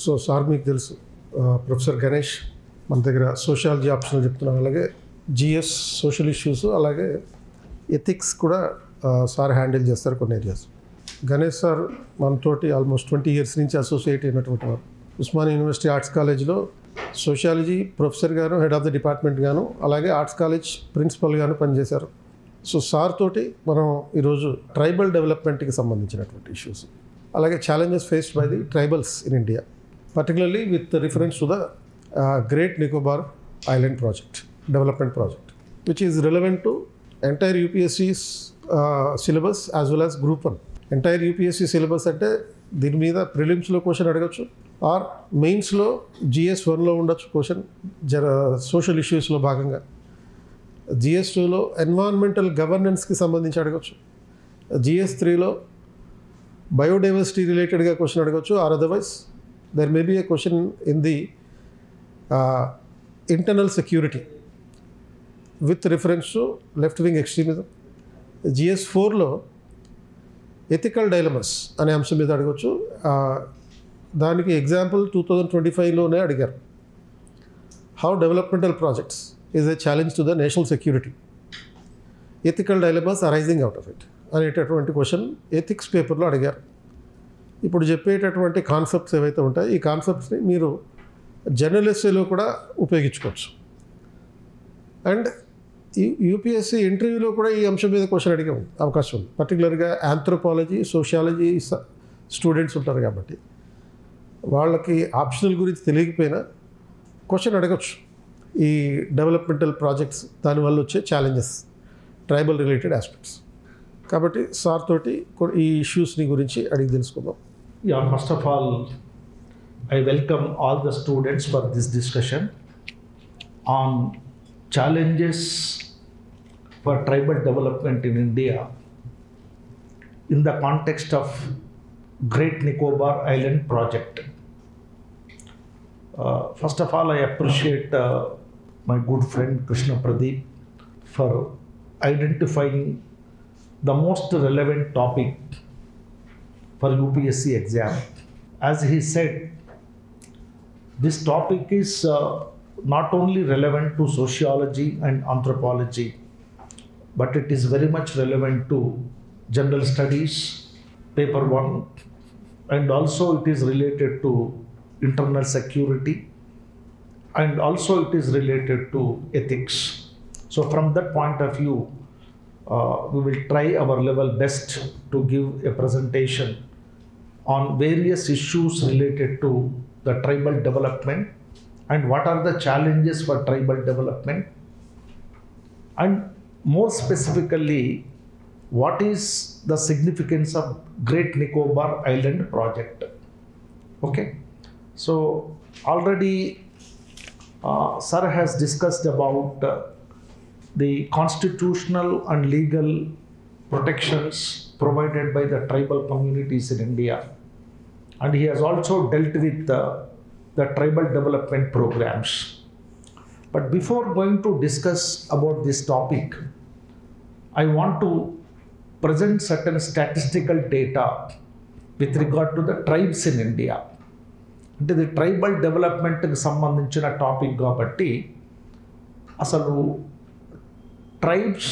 So sir మీకు తెలుసు professor Ganesh మన దగ్గర సోషియాలజీ ఆప్షనల్ చెప్తున్నాం, అలాగే జిఎస్ సోషల్ ఇష్యూస్, అలాగే ఎథిక్స్ కూడా సార్ హ్యాండిల్ చేస్తారు కొన్ని ఏరియాస్. గణేష్ సార్ మనతోటి ఆల్మోస్ట్ 20 years నుంచి అసోసియేట్ అయినటువంటి వారు. ఉస్మానియా యూనివర్సిటీ ఆర్ట్స్ కాలేజ్లో సోషియాలజీ ప్రొఫెసర్ గాను, హెడ్ ఆఫ్ ద డిపార్ట్మెంట్ గాను, అలాగే ఆర్ట్స్ కాలేజ్ ప్రిన్సిపల్ గాను పనిచేశారు. సో సార్ తోటి మనం ఈరోజు ట్రైబల్ డెవలప్మెంట్కి సంబంధించినటువంటి ఇష్యూస్, అలాగే challenges faced by the tribals in India, particularly with reference to the Great Nicobar Island project, development project, which is relevant to entire UPSC's syllabus as well as Group 1. Entire UPSC syllabus అంటే దీని మీద ప్రిలిమ్స్లో question అడగచ్చు, are మెయిన్స్లో GS 1లో ఉండొచ్చు question social ఇష్యూస్లో భాగంగా. GS 2లో environmental గవర్నెన్స్కి సంబంధించి అడగచ్చు, GS 3లో బయోడైవర్సిటీ రిలేటెడ్గా క్వశ్చన్ అడగచ్చు, or otherwise there may be a question in the internal security with reference to left-wing extremism. GS 4లో ఎథికల్ డైలమాస్ అనే అంశం మీద అడగచ్చు. దానికి ఎగ్జాంపుల్ 2025లోనే అడిగారు, how developmental projects is a challenge to the national security, ethical dilemmas arising out of it అనేటటువంటి question ethics పేపర్లో అడిగారు. ఇప్పుడు చెప్పేటటువంటి కాన్సెప్ట్స్ ఏవైతే ఉంటాయో ఈ కాన్సెప్ట్స్ని మీరు జనరల్ ఎస్సేలో కూడా ఉపయోగించుకోవచ్చు. అండ్ యూపీఎస్సీ ఇంటర్వ్యూలో కూడా ఈ అంశం మీద క్వశ్చన్ అడిగే అవకాశం ఉంది. పర్టికులర్గా ఆంథ్రోపాలజీ, సోషియాలజీ స్టూడెంట్స్ ఉంటారు కాబట్టి వాళ్ళకి ఆప్షనల్ గురించి తెలియకపోయినా క్వశ్చన్ అడగచ్చు. ఈ డెవలప్మెంటల్ ప్రాజెక్ట్స్ దానివల్ల వచ్చే ఛాలెంజెస్, ట్రైబల్ రిలేటెడ్ ఆస్పెక్ట్స్. కాబట్టి సార్ తోటి ఈ ఇష్యూస్ని గురించి అడిగి తెలుసుకుందాం. Yeah, first of all, I welcome all the students for this discussion on challenges for tribal development in India in the context of Great Nicobar Island project. First of all, I appreciate my good friend Krishna Pradeep for identifying the most relevant topic for UPSC exam. As he said, this topic is not only relevant to sociology and anthropology, but it is very much relevant to general studies, paper 1, and also it is related to internal security, and also it is related to ethics. So from that point of view, we will try our level best to give a presentation on various issues related to the tribal development and what are the challenges for tribal development, and more specifically what is the significance of Great Nicobar Island project. Okay, so already sir has discussed about the constitutional and legal protections provided by the tribal communities in India, and he has also dealt with the tribal development programs. But before going to discuss about this topic, I want to present certain statistical data with regard to the tribes in India. అంటే ఇది tribal డెవలప్మెంట్కి సంబంధించిన topic కాబట్టి అసలు tribes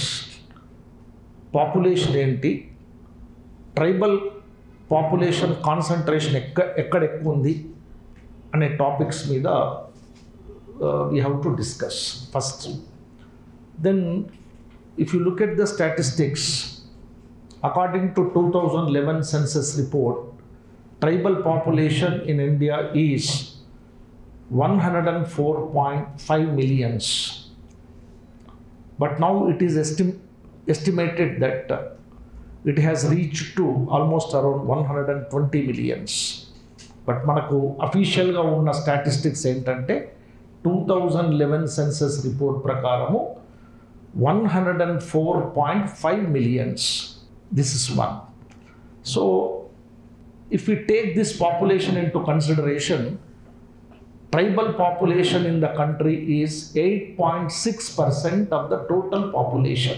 population ఏంటి, tribal population concentration ఎక్కడ ఎక్కువ ఉంది అనే టాపిక్స్ మీద we have to discuss first. Then if you look at the statistics, according to 2011 census report, tribal population in India is 104.5 millions. But now it is estimated that it has reached to almost around 120 millions. But manaku official ga unna statistics entante 2011 census report prakaramu 104.5 millions. This is one. So if we take this population into consideration, tribal population in the country is 8.6% of the total population.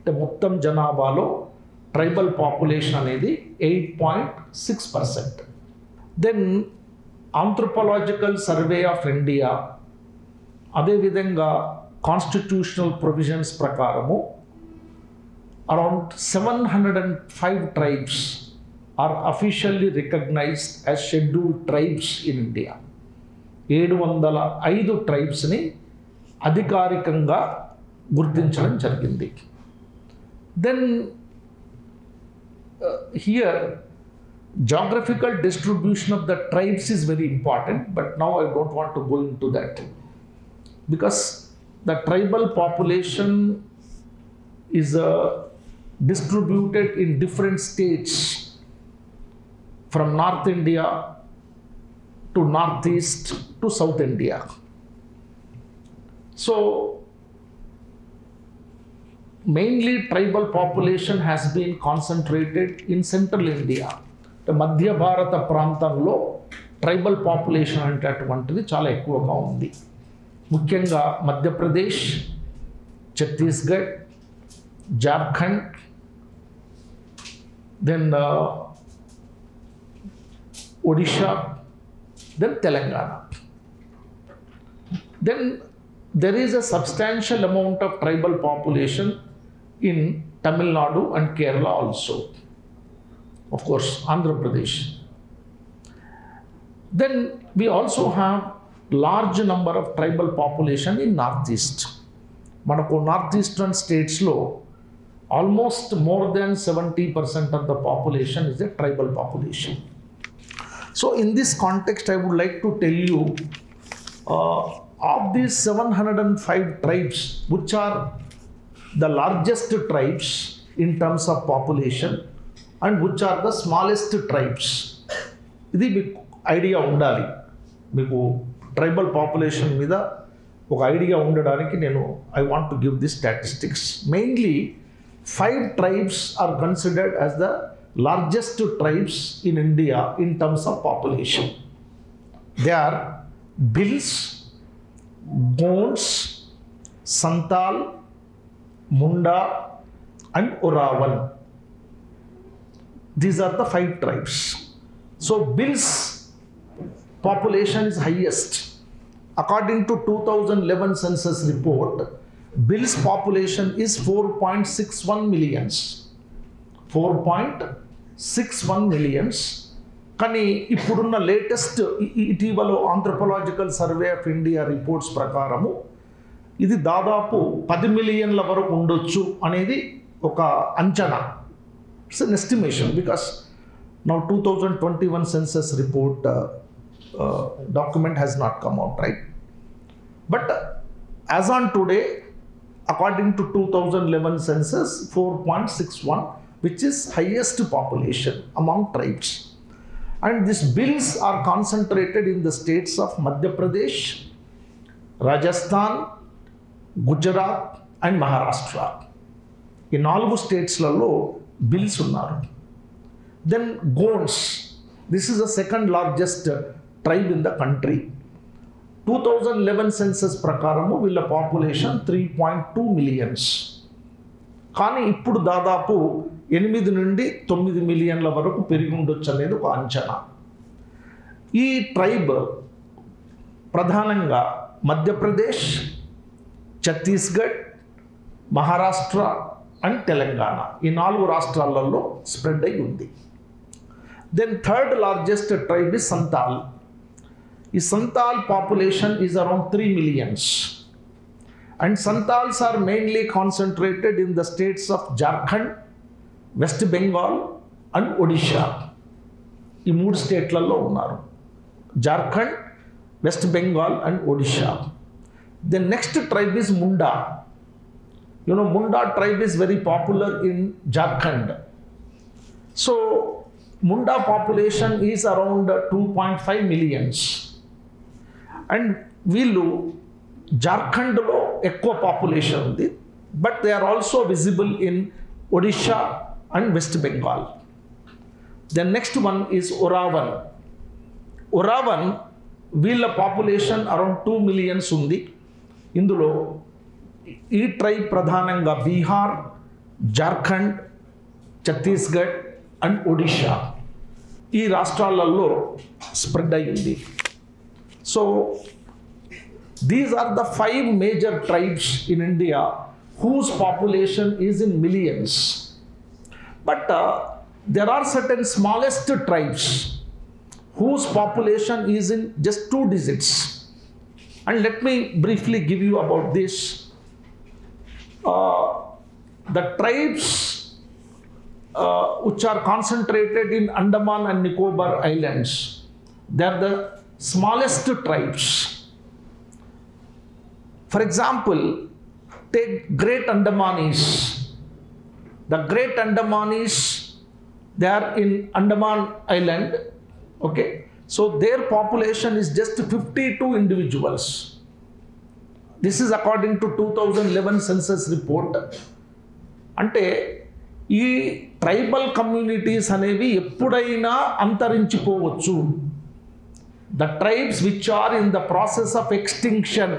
The mottam janabalo tribal population anedi 8.6%. Then anthropological survey of India అదేవిధంగా constitutional provisions ప్రకారము around 705 tribes are officially recognized as scheduled tribes in India. 705 ట్రైబ్స్ని అధికారికంగా గుర్తించడం జరిగింది. Then here geographical distribution of the tribes is very important, but now I don't want to go into that because the tribal population is distributed in different states from North India to Northeast to South India. So mainly tribal population has been concentrated in central India. మధ్య భారత ప్రాంతంలో tribal population అనేటటువంటిది చాలా ఎక్కువగా ఉంది. ముఖ్యంగా Madhya Pradesh, Chhattisgarh, Jharkhand, then Odisha, then Telangana. Then there is a substantial amount of tribal population in Tamil Nadu and Kerala also. Of course, Andhra Pradesh. Then we also have large number of tribal population in Northeast. Manaku Northeastern states lo almost more than 70% of the population is a tribal population. So in this context, I would like to tell you of these 705 tribes, which are the largest tribes in terms of population and which are the smallest tribes. ఇది మీకు idea ఉండాలి. మీకు tribal population మీద ఒక idea ఉండడానికి నేను I want to give the statistics. Mainly 5 tribes are considered as the largest tribes in India in terms of population. They are Bhils, Gonds, Santal, Munda and Oravan. These are the 5 tribes. So Bhils population is highest. According to 2011 census report, Bhils population is 4.61 millions. 4.61 millions. కానీ ఇప్పుడున్న latest ఇటీవల anthropological survey of India reports ప్రకారము ఇది దాదాపు 10 మిలియన్ల వరకు ఉండొచ్చు అనేది ఒక అంచనా. It's an estimation because now 2021 census report document has not come out, right? But as on today, according to 2011 census, 4.61, which is highest population among tribes. And these Bhils are concentrated in the states of Madhya Pradesh, Rajasthan, Gujarat and Maharashtra. In 4 states లలో Bhils ఉన్నారు. Then Gonds, this is the second largest tribe in the country. 2011 census ప్రకారము వీళ్ళ population 3.2 millions. కానీ ఇప్పుడు దాదాపు 8 నుండి 9 మిలియన్ల వరకు పెరిగి ఉండొచ్చు అనేది ఒక అంచనా. ఈ ట్రైబ్ ప్రధానంగా మధ్యప్రదేశ్, ఛత్తీస్గఢ్, మహారాష్ట్ర అండ్ తెలంగాణ ఈ 4 రాష్ట్రాలలో స్ప్రెడ్ అయి ఉంది. Then third largest tribe is Santal. ఈ Santal population is around 3 millions. And Santals are mainly concentrated in the states of Jharkhand, West Bengal and Odisha. ఈ 3 స్టేట్లలో ఉన్నారు. Jharkhand, west Bengal and Odisha. The next tribe is Munda. You know, Munda tribe is very popular in Jharkhand. So, Munda population is around 2.5 millions. And వీళ్ళు జార్ఖండ్లో ఎక్కువ population ఉంది, but they are also visible in Odisha and West Bengal. The next one is Oraon. Oraon వీళ్ళ population around 2 millions ఉంది. ఇందులో ఈ tribe ప్రధానంగా Bihar, Jharkhand, Chhattisgarh and Odisha ఈ రాష్ట్రాలలో స్ప్రెడ్ అయ్యింది. So these are the 5 major tribes in India whose population is in millions. But there are certain smallest tribes whose population is in just 2 digits. And let me briefly give you about this. The tribes which are concentrated in Andaman and Nicobar Islands, they are the smallest tribes. For example, take Great Andamanis. The Great Andamanis, they are in Andaman Island. Okay, so their population is just 52 individuals. This is according to 2011 census report. అంటే ఈ tribal communities అనేవి ఎప్పుడైనా అంతరించిపోవచ్చు. The tribes which are in the process of extinction,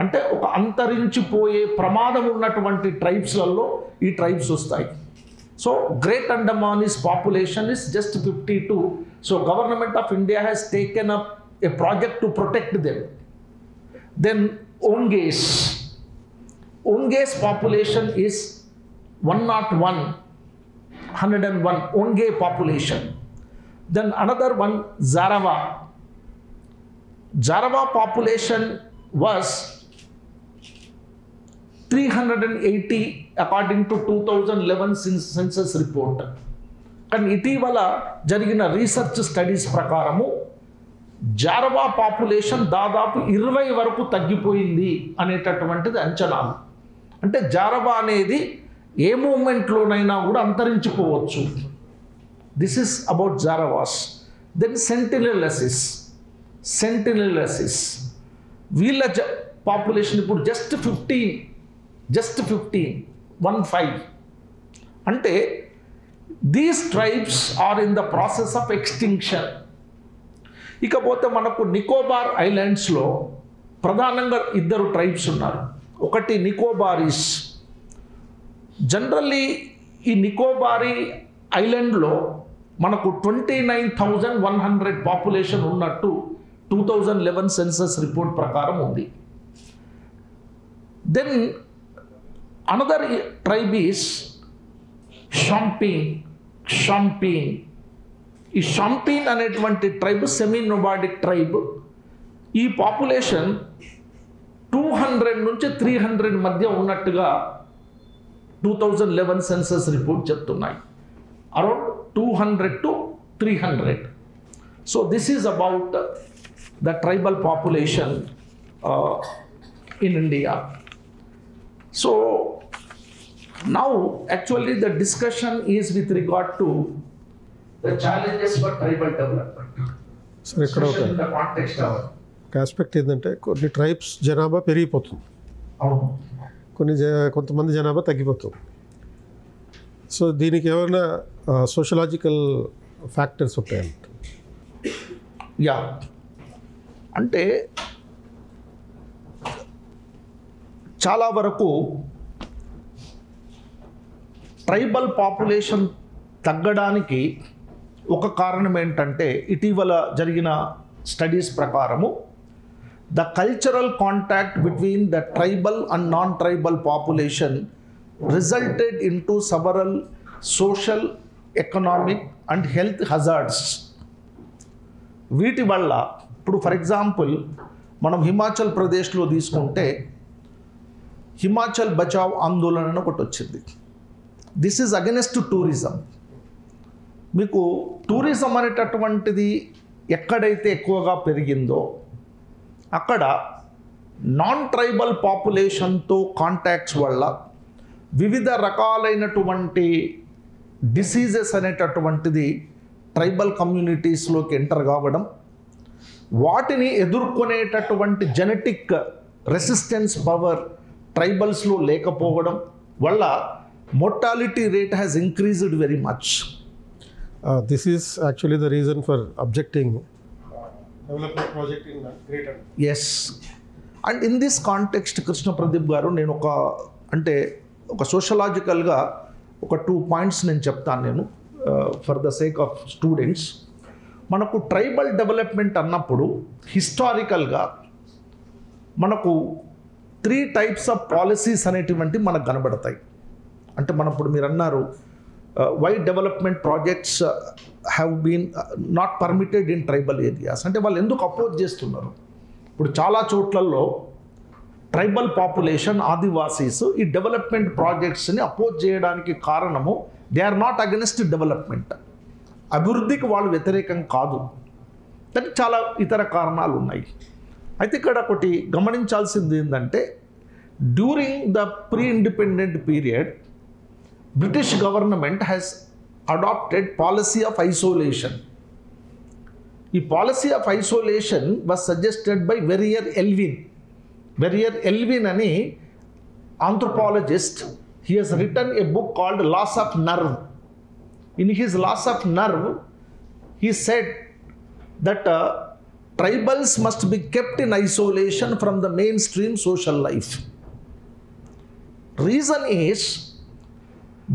అంటే ఒక అంతరించిపోయే ప్రమాదం ఉన్నటువంటి ట్రైబ్స్లలో ఈ ట్రైబ్స్ వస్తాయి. So great Andamanese population is just 52. So government of India has taken up a project to protect them. Then Onges population is 101 Onge population. Then another one, Jarawa population was 380 according to 2011 census report. కానీ ఇటీవల జరిగిన research studies ప్రకారము జారవా population దాదాపు 20 వరకు తగ్గిపోయింది అనేటటువంటిది అంచనాలు. అంటే జారవా అనేది ఏ మూమెంట్లోనైనా కూడా అంతరించిపోవచ్చు. This is about Jarawas. Then Sentinelese వీళ్ళ పాపులేషన్ ఇప్పుడు జస్ట్ 15 అంటే these tribes are in the process of extinction. ఇకపోతే మనకు నికోబార్ ఐలాండ్స్లో ప్రధానంగా 2 ట్రైబ్స్ ఉన్నారు. ఒకటి నికోబారీస్. జనరల్లీ ఈ నికోబారీ ఐలాండ్లో మనకు 29,100 పాపులేషన్ ఉన్నట్టు 2011 సెన్సస్ రిపోర్ట్ ప్రకారం ఉంది. Then another tribe is Shompen. ఈ షాంపీన్ అనేటువంటి ట్రైబ్ సెమీ నోమాడిక్ ట్రైబ్. ఈ పాపులేషన్ 200 నుంచి 300 మధ్య ఉన్నట్టుగా 2011 సెన్సస్ రిపోర్ట్ చెప్తున్నాయి. Around 200 to 300. So this is about the tribal population in India. So now actually the discussion is with regard to the challenges for tribal development. So ఇక్కడ ఒక aspect ఏంటంటే కొన్ని tribes జనాభా పెరిగిపోతుంది, కొంతమంది జనాభా తగ్గిపోతుంది. సో దీనికి ఏమైనా సోషలాజికల్ ఫ్యాక్టర్స్ ఉంటాయంట? యా, అంటే చాలా వరకు ట్రైబల్ పాపులేషన్ తగ్గడానికి ఒక కారణం ఏంటంటే ఇటీవల జరిగిన స్టడీస్ ప్రకారము the cultural contact between the tribal and non tribal population resulted into several social, economic and health hazards. వీటి వల్ల ఇప్పుడు ఫర్ ఎగ్జాంపుల్ మనం హిమాచల్ ప్రదేశ్లో తీసుకుంటే హిమాచల్ బచావ్ ఆందోళన ఒకటి వచ్చింది. This is against tourism. మీకు టూరిజం అనేటటువంటిది ఎక్కడైతే ఎక్కువగా పెరిగిందో అక్కడ నాన్ ట్రైబల్ పాపులేషన్తో కాంటాక్ట్స్ వల్ల వివిధ రకాలైనటువంటి డిసీజెస్ అనేటటువంటిది ట్రైబల్ కమ్యూనిటీస్లోకి ఎంటర్ కావడం, వాటిని ఎదుర్కొనేటటువంటి జెనెటిక్ రెసిస్టెన్స్ పవర్ ట్రైబల్స్లో లేకపోవడం వల్ల mortality rate has increased very much. This is actually the reason for objecting development project in Greater. Yes, and in this context Krishna Pradeep garu nenu oka sociological ga oka 2 points nenu cheptanu nenu for the sake of students. మనకు tribal development అన్నప్పుడు హిస్టారికల్గా మనకు 3 types of policies అనేటువంటి మనకు కనబడతాయి. అంటే మనం ఇప్పుడు మీరు అన్నారు why development projects have been not permitted in tribal areas, అంటే వాళ్ళు ఎందుకు అపోజ్ చేస్తున్నారు? ఇప్పుడు చాలా చోట్లలో ట్రైబల్ పాపులేషన్ ఆదివాసీస్ ఈ డెవలప్మెంట్ ప్రాజెక్ట్స్ని అపోజ్ చేయడానికి కారణము they are not against development, అభివృద్ధికి వాళ్ళు వ్యతిరేకం కాదు, కానీ చాలా ఇతర కారణాలు ఉన్నాయి. అయితే ఇక్కడ ఒకటి గమనించాల్సింది ఏంటంటే during the pre independent period British government has adopted policy of isolation. ఈ policy of isolation was suggested by Verrier Elwin అని anthropologist. He has written a book called loss of nerve. In his loss of nerve he said that tribals must be kept in isolation from the mainstream social life. Reason is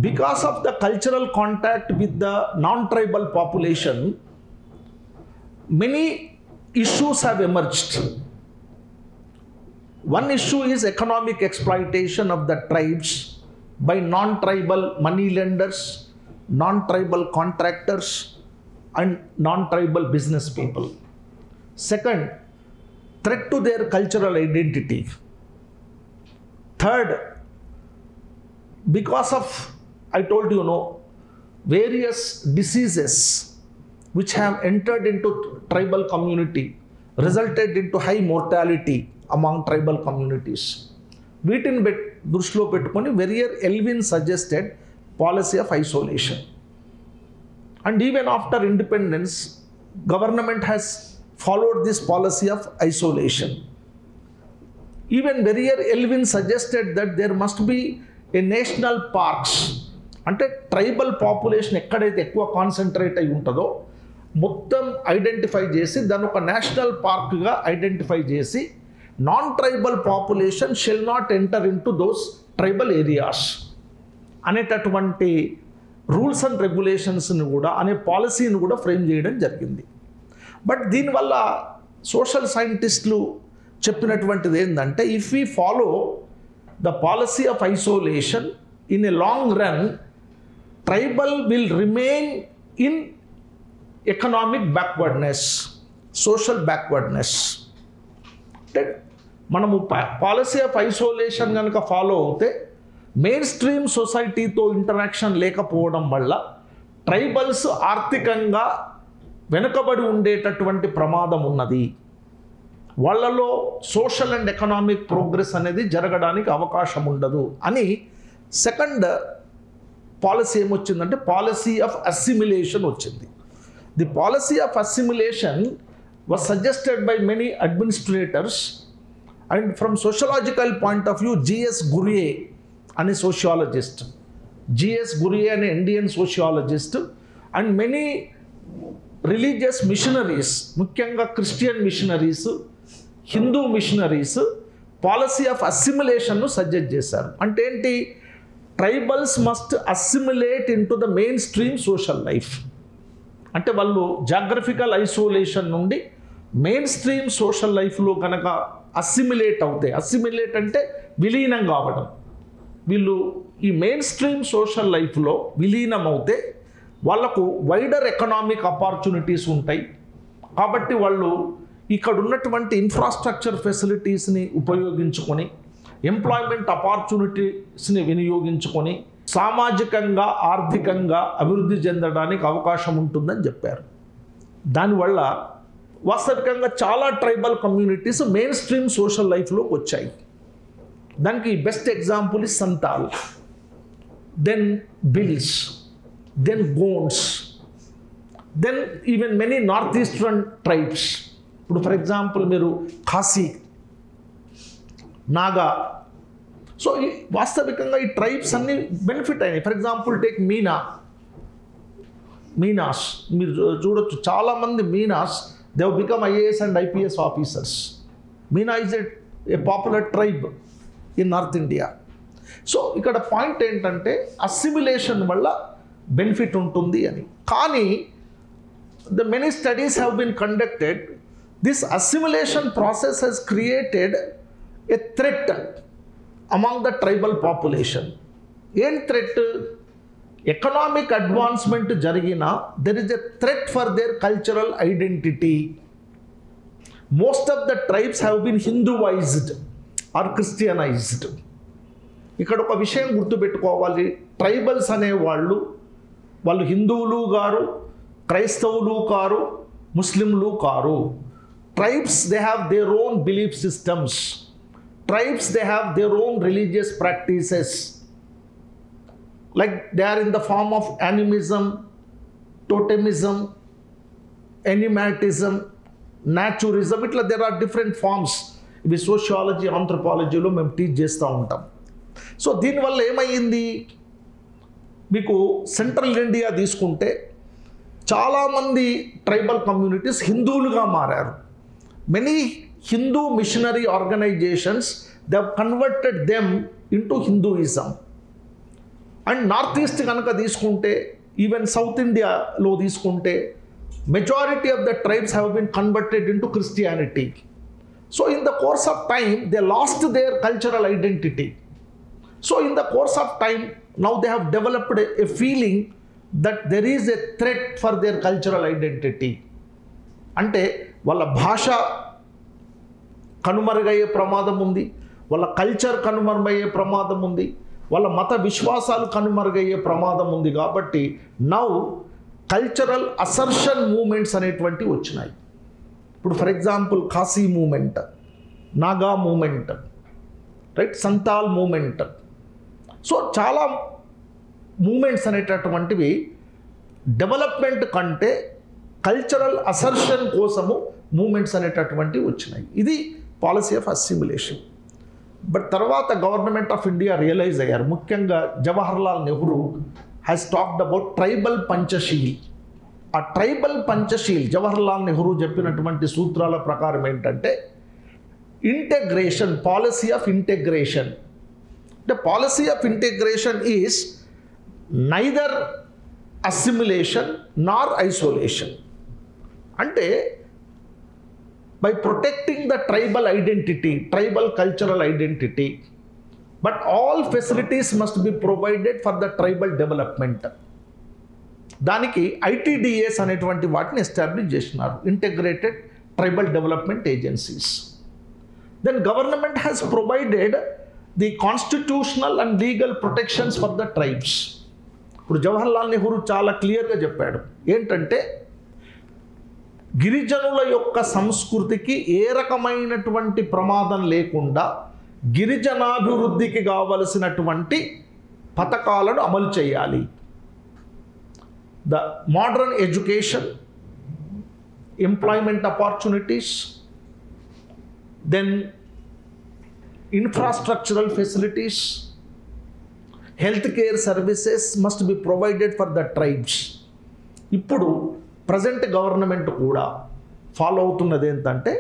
because of the cultural contact with the non-tribal population, many issues have emerged. One issue is economic exploitation of the tribes by non-tribal money lenders, non-tribal contractors, and non-tribal business people. Second, threat to their cultural identity. Third, because of, I told you, various diseases which have entered into tribal community, resulted into high mortality among tribal communities. వీటిని దృష్టిలో పెట్టుకొని Verrier Elwin suggested policy of isolation. And even after independence, government has followed this policy of isolation. Even Verrier Elvin suggested that there must be a national parks. అంటే tribal population ఎక్కడైతే ఎక్కువ concentrate అయి ఉంటుందో మొత్తం identify చేసి దాన్ని ఒక national పార్క్గా identify చేసి non tribal population shall not enter in to those tribal areas అనేటటువంటి రూల్స్ అండ్ రెగ్యులేషన్స్ని కూడా అనే పాలసీని కూడా ఫ్రేమ్ చేయడం జరిగింది. బట్ దీనివల్ల సోషల్ సైంటిస్టులు చెప్పినటువంటిది ఏంటంటే if we follow the policy of isolation in a long run, tribal will remain in economic backwardness, social backwardness. అంటే మనము పాలసీ ఆఫ్ ఐసోలేషన్ కనుక ఫాలో అవుతే మెయిన్ స్ట్రీమ్ సొసైటీతో ఇంటరాక్షన్ లేకపోవడం వల్ల ట్రైబల్స్ ఆర్థికంగా వెనుకబడి ఉండేటటువంటి ప్రమాదం ఉన్నది. వాళ్ళలో సోషల్ అండ్ ఎకనామిక్ ప్రోగ్రెస్ అనేది జరగడానికి అవకాశం ఉండదు అని సెకండ్ పాలసీ ఏమొచ్చిందంటే పాలసీ ఆఫ్ అసిమిలేషన్ వచ్చింది. The policy of assimilation was suggested by many administrators and from sociological point of view G S Ghurye అనే సోషియాలజిస్ట్, జిఎస్ గురియే అనే Indian sociologist and many religious missionaries, ముఖ్యంగా Christian missionaries, Hindu missionaries policy of అసిమిలేషన్ను suggest చేశారు. అంటే ఏంటి? Tribals must assimilate into the main stream social life. అంటే వాళ్ళు geographical isolation నుండి మెయిన్ స్ట్రీమ్ సోషల్ లైఫ్లో కనుక అసిమిలేట్ అవుతాయి, అసిమిలేట్ అంటే విలీనం కావడం, వీళ్ళు ఈ మెయిన్ స్ట్రీమ్ సోషల్ లైఫ్లో విలీనం అవుతే వాళ్లకు వైడర్ ఎకనామిక్ ఆపర్చునిటీస్ ఉంటాయి. కాబట్టి వాళ్ళు ఇక్కడ ఉన్నటువంటి ఇన్ఫ్రాస్ట్రక్చర్ ఫెసిలిటీస్ని ఉపయోగించుకొని, ఎంప్లాయ్మెంట్ ఆపర్చునిటీస్ని వినియోగించుకొని సామాజికంగా ఆర్థికంగా అభివృద్ధి చెందడానికి అవకాశం ఉంటుందని చెప్పారు. దానివల్ల వాస్తవికంగా చాలా tribal communities main stream social లైఫ్లోకి వచ్చాయి. దానికి best example is Santal, then Bhils, then Gonds, then even many north eastern tribes. ఇప్పుడు ఫర్ ఎగ్జాంపుల్ మీరు ఖాసీ, నాగా, సో వాస్తవికంగా ఈ ట్రైబ్స్ అన్ని బెనిఫిట్ అయినాయి. ఫర్ ఎగ్జాంపుల్ టేక్ మీనాస్, మీరు చూడొచ్చు చాలామంది Meenas they have become IAS and IPS officers. Meena is a popular tribe in north India. So ఇక్కడ పాయింట్ ఏంటంటే అసిమిలేషన్ వల్ల బెనిఫిట్ ఉంటుంది అని. కానీ the many studies have been conducted. This assimilation process has created a threat among the tribal population. What threat? Economic advancement jarigina, there is a threat for their cultural identity. Most of the tribes have been Hinduized or Christianized. ఇక్కడ ఒక విషయం గుర్తుపెట్టుకోవాలి, tribals అనేవాళ్ళు వాళ్ళు హిందువులు గారు, క్రైస్తవులు car, ముస్లింలు car. Tribes, they have their own belief systems. Tribes, they have their own religious practices. Like they are in the form of animism, totemism, animatism, naturism. Itla there are different forms. ఇవి sociology, ఆంథ్రోపాలజీలో మేము teach చేస్తూ ఉంటాం. So దీనివల్ల ఏమైంది, మీకు central India తీసుకుంటే చాలామంది tribal communities హిందువులుగా మారారు. Many Hindu missionary organizations, they have converted them into Hinduism. And Northeast కనుక తీసుకుంటే, ఈవెన్ సౌత్ ఇండియాలో తీసుకుంటే, majority of the tribes have been converted into Christianity. So in the course of time, they lost their cultural identity. So in the course of time, now they have developed a feeling that there is a threat for their cultural identity. అంటే వాళ్ళ భాష కనుమరుగయ్యే ప్రమాదం ఉంది, వాళ్ళ culture కనుమరుగయ్యే ప్రమాదం ఉంది, వాళ్ళ మత విశ్వాసాలు కనుమరుగయ్యే ప్రమాదం ఉంది. కాబట్టి నౌ కల్చరల్ అసర్షన్ మూమెంట్స్ అనేటువంటివి వచ్చినాయి. ఇప్పుడు for example Khasi movement, Naga movement, right, Santhal movement. So చాలా మూమెంట్స్ అనేటటువంటివి డెవలప్మెంట్ కంటే కల్చరల్ అసర్షన్ కోసము మూమెంట్స్ అనేటటువంటివి వచ్చినాయి. ఇది పాలసీ ఆఫ్ అసిమిలేషన్. బట్ తర్వాత గవర్నమెంట్ ఆఫ్ ఇండియా రియలైజ్ అయ్యారు, ముఖ్యంగా Jawaharlal Nehru has talked about tribal Panchsheel. ఆ ట్రైబల్ పంచశీల్ జవహర్లాల్ నెహ్రూ చెప్పినటువంటి సూత్రాల ప్రకారం ఏంటంటే integration, policy of integration. The policy of integration is neither assimilation nor isolation. అంటే by protecting the tribal identity, tribal cultural identity, but all facilities must be provided for the tribal development. దానికి ITDAs అనేటువంటి వాటిని establish చేసినారు, integrated tribal development agencies. Then government has provided the constitutional and legal protections for the tribes. ఇప్పుడు జవహర్లాల్ నెహ్రూ చాలా క్లియర్గా చెప్పాడు ఏంటంటే గిరిజనుల యొక్క సంస్కృతికి ఏ రకమైనటువంటి ప్రమాదం లేకుండా గిరిజనాభివృద్ధికి కావలసినటువంటి పథకాలను అమలు చేయాలి. The modern education, employment opportunities, then infrastructural facilities, healthcare services must be provided for the tribes. ఇప్పుడు ప్రజెంట్ గవర్నమెంట్ కూడా ఫాలో అవుతున్నది ఏంటంటే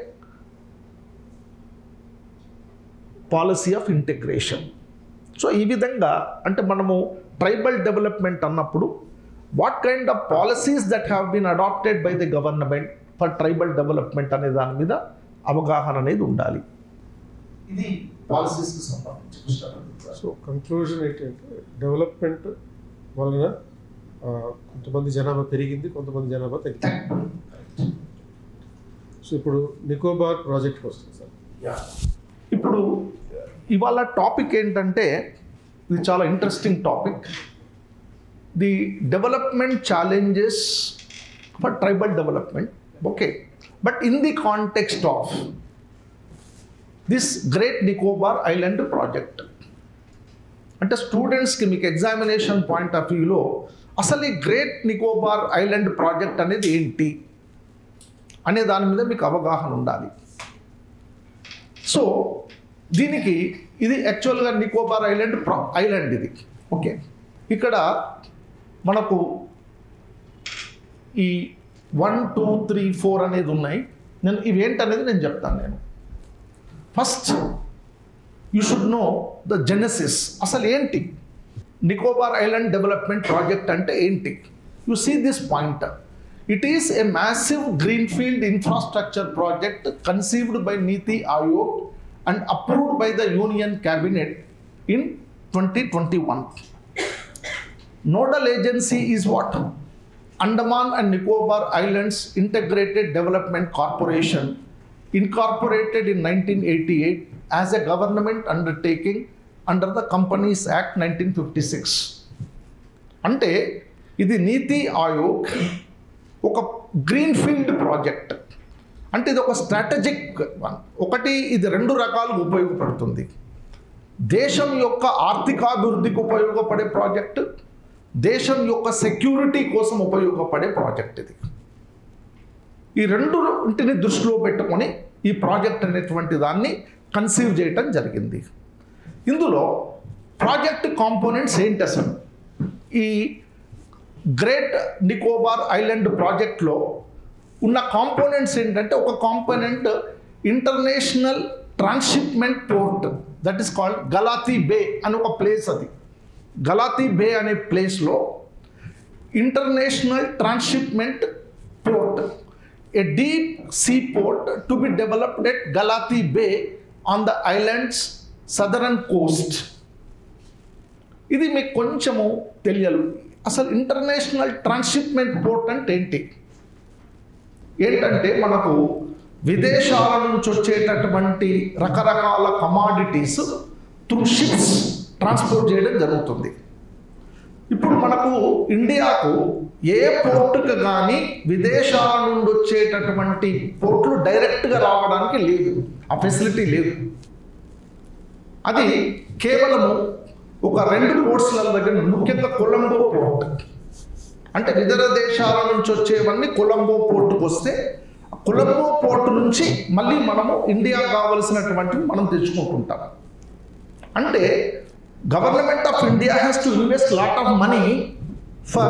పాలసీ ఆఫ్ ఇంటిగ్రేషన్. సో ఈ విధంగా అంటే మనము ట్రైబల్ డెవలప్మెంట్ అన్నప్పుడు what kind of policies that have been adapted by the government for tribal development అనే దాని మీద అవగాహన అనేది ఉండాలి. ఇది పాలసీస్కి సంబంధించి. సో కంక్లూజన్ ఏంటంటే డెవలప్మెంట్ వలన కొంతమంది జనాభా పెరిగింది, కొంతమంది జనాభా తగ్గింది. సో ఇప్పుడు నికోబార్ ప్రాజెక్ట్కి వస్తుంది సార్. ఇప్పుడు ఇవాళ టాపిక్ ఏంటంటే ఇది చాలా interesting topic, the development challenges for tribal development. Okay, but in the context of this great Nicobar island project. అంటే స్టూడెంట్స్కి మీకు ఎగ్జామినేషన్ పాయింట్ ఆఫ్ వ్యూలో అసలు ఈ గ్రేట్ నికోబార్ ఐలాండ్ ప్రాజెక్ట్ అనేది ఏంటి అనే దాని మీద మీకు అవగాహన ఉండాలి. సో దీనికి ఇది యాక్చువల్గా నికోబార్ ఐలాండ్ ఇది. ఓకే, ఇక్కడ మనకు ఈ 1, 2, 3, 4 అనేది ఉన్నాయి. నేను ఇవేంటనేది నేను చెప్తాను. నేను first you should know the genesis. అసలు ఏంటి నికోబార్ ఐలాండ్ డెవలప్మెంట్ ప్రాజెక్ట్ అంటే ఏంటి? You see this point, It is a massive greenfield infrastructure project conceived by Niti Aayog and approved by the Union Cabinet in 2021. Nodal agency is what? Andaman and Nicobar Islands Integrated Development Corporation, incorporated in 1988 as a government undertaking under the Companies Act 1956. అంటే ఇది నీతి ఆయోగ్ ఒక greenfield project. అంటే ఇది ఒక strategic one. ఒకటి, ఇది రెండు రకాలుగా ఉపయోగపడుతుంది. దేశం యొక్క ఆర్థికాభివృద్ధికి ఉపయోగపడే ప్రాజెక్ట్, దేశం యొక్క సెక్యూరిటీ కోసం ఉపయోగపడే ప్రాజెక్ట్ ఇది. ఈ రెండింటిని దృష్టిలో పెట్టుకొని ఈ ప్రాజెక్ట్ అనేటువంటి దాన్ని కన్సీవ్ చేయటం జరిగింది. ఇందులో ప్రాజెక్ట్ కాంపోనెంట్స్ ఏంటి అసలు? ఈ గ్రేట్ నికోబార్ ఐలాండ్ ప్రాజెక్ట్లో ఉన్న కాంపోనెంట్స్ ఏంటంటే, ఒక component international transshipment port, that is called Galathea Bay అని ఒక ప్లేస్. అది గలాతి బే అనే ప్లేస్లో international transshipment port, a deep sea port to be developed at Galati Bay on the island's southern coast. ఇది మీకు కొంచెము తెలియాలి. అసలు ఇంటర్నేషనల్ ట్రాన్స్షిప్మెంట్ పోర్ట్ అంటే ఏంటంటే మనకు విదేశాల నుంచి వచ్చేటటువంటి రకరకాల కమాడిటీస్ త్రూ షిప్స్ ట్రాన్స్పోర్ట్ చేయడం జరుగుతుంది. ఇప్పుడు మనకు ఇండియాకు ఏ పోర్టుకు కానీ విదేశాల నుండి వచ్చేటటువంటి పోర్టులు డైరెక్ట్గా రావడానికి లేదు, ఆ ఫెసిలిటీ లేదు. అది కేవలము ఒక 2 పోర్ట్స్ల దగ్గర, ముఖ్యంగా కొలంబో పోర్ట్. అంటే ఇతర దేశాల నుంచి వచ్చేవన్నీ కొలంబో పోర్టుకు వస్తే, కొలంబో పోర్టు నుంచి మళ్ళీ మనము ఇండియాకు కావలసినటువంటివి మనం తెచ్చుకుంటుంటాం. అంటే Government of India has to invest a lot of money for